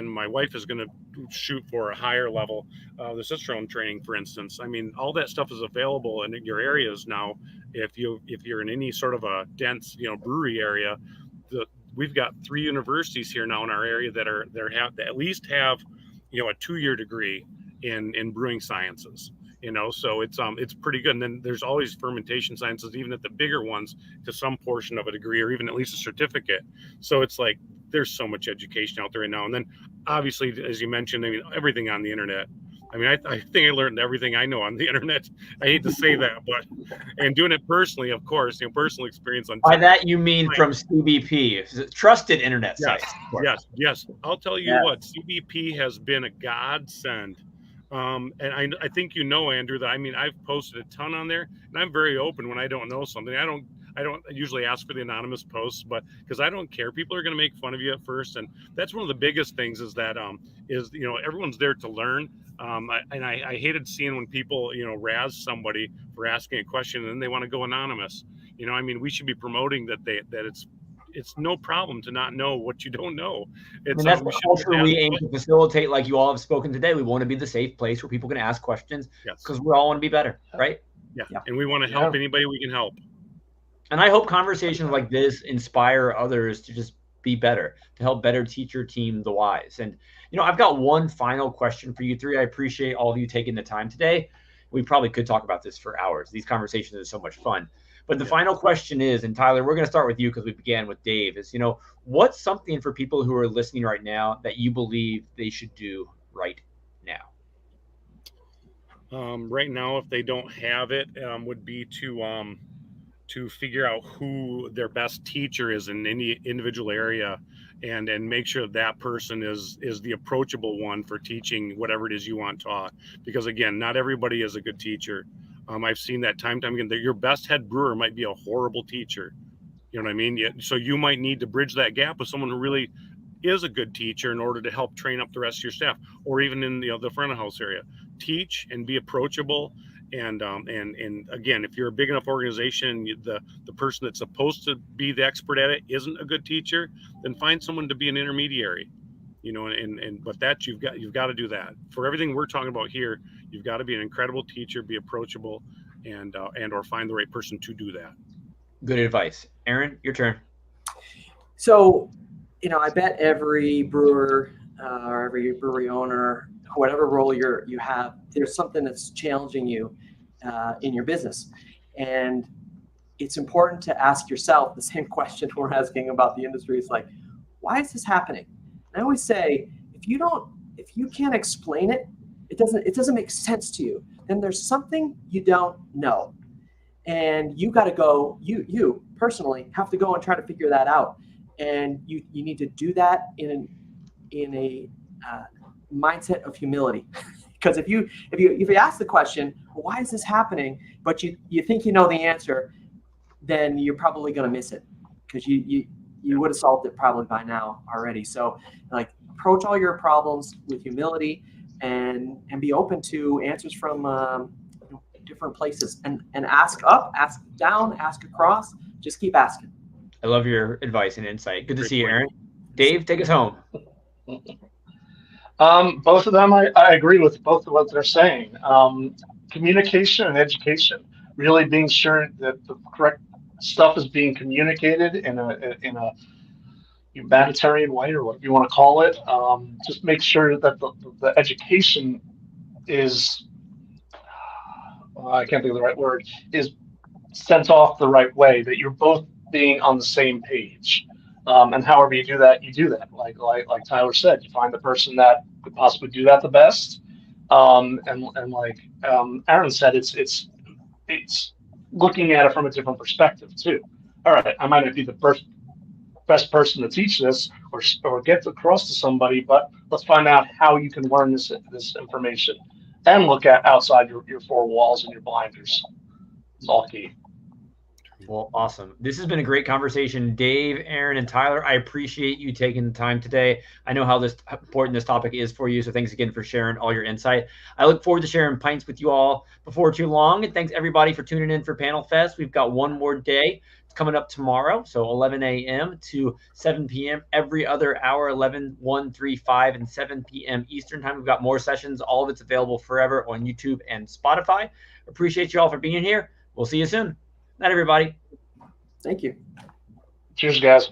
Speaker 5: my wife is going to shoot for a higher level, the Cicerone training, for instance. I mean, all that stuff is available in your areas now. If you're in any sort of a dense brewery area, we've got 3 universities here now in our area that at least have a 2-year degree in brewing sciences. So it's pretty good. And then there's always fermentation sciences, even at the bigger ones, to some portion of a degree or even at least a certificate. So it's like there's so much education out there right now. And then obviously, as you mentioned, I mean, everything on the internet. I mean, I think I learned everything I know on the internet. I hate to say that, but and doing it personally, of course, personal experience on.
Speaker 2: By that you mean from CBP, trusted internet sites.
Speaker 5: Yes. I'll tell you what, CBP has been a godsend. And I think Andrew, that I've posted a ton on there, and I'm very open when I don't know something. I don't usually ask for the anonymous posts, but because I don't care, people are going to make fun of you at first, and that's one of the biggest things is that everyone's there to learn. I hated seeing when people razz somebody for asking a question and then they want to go anonymous. We should be promoting that it's no problem to not know what you don't know. That's the
Speaker 2: culture we aim to facilitate, like you all have spoken today. We want to be the safe place where people can ask questions because we all want to be better, right?
Speaker 5: Yeah. And we want to help anybody we can help.
Speaker 2: And I hope conversations like this inspire others to just be better, to help better teach your team the whys. And, I've got one final question for you three. I appreciate all of you taking the time today. We probably could talk about this for hours. These conversations are so much fun. But the final question is, and Tyler, we're going to start with you because we began with Dave, is, what's something for people who are listening right now that you believe they should do right now?
Speaker 5: Right now, if they don't have it, would be to figure out who their best teacher is in any individual area, and make sure that person is the approachable one for teaching whatever it is you want taught. Because again, not everybody is a good teacher. I've seen that time again, that your best head brewer might be a horrible teacher. You know what I mean? So you might need to bridge that gap with someone who really is a good teacher in order to help train up the rest of your staff, or even in the front of house area. Teach and be approachable. And again, if you're a big enough organization, the person that's supposed to be the expert at it isn't a good teacher, then find someone to be an intermediary. But that you've got to do that. For everything we're talking about here, you've got to be an incredible teacher, be approachable, and or find the right person to do that.
Speaker 2: Good advice. Aaron, your turn.
Speaker 4: So, I bet every brewer or every brewery owner, whatever role you have, there's something that's challenging you in your business. And it's important to ask yourself the same question we're asking about the industry. It's like, why is this happening? And I always say, if you can't explain it, it doesn't make sense to you, then there's something you don't know. And you got to go, you personally have to go and try to figure that out. And you need to do that in a mindset of humility. Because if you ask the question, why is this happening, but you think you know the answer, then you're probably going to miss it, because you would have solved it probably by now already. So approach all your problems with humility and be open to answers from different places, and ask up, ask down, ask across. Just keep asking.
Speaker 2: I love your advice and insight. Good to see you, Aaron. Dave, take us home.
Speaker 3: Both of them, I agree with both of what they're saying. Communication and education, really being sure that the correct stuff is being communicated in a humanitarian way, or what you want to call it. Just make sure that the education is, I can't think of the right word, is sent off the right way, that you're both being on the same page. And however you do that, like Tyler said, you find the person that could possibly do that the best. And like Aaron said, it's looking at it from a different perspective too. All right, I might not be the best person to teach this or get across to somebody, but let's find out how you can learn this information, and look at outside your four walls and your blinders. It's all key.
Speaker 2: Well, awesome. This has been a great conversation. Dave, Aaron, and Tyler, I appreciate you taking the time today. I know how important this topic is for you, so thanks again for sharing all your insight. I look forward to sharing pints with you all before too long, and thanks everybody for tuning in for Panel Fest. We've got one more day. It's coming up tomorrow, so 11 a.m. to 7 p.m. every other hour, 11, 1, 3, 5, and 7 p.m. Eastern time. We've got more sessions. All of it's available forever on YouTube and Spotify. Appreciate you all for being here. We'll see you soon. Night, everybody.
Speaker 4: Thank you.
Speaker 3: Cheers, guys.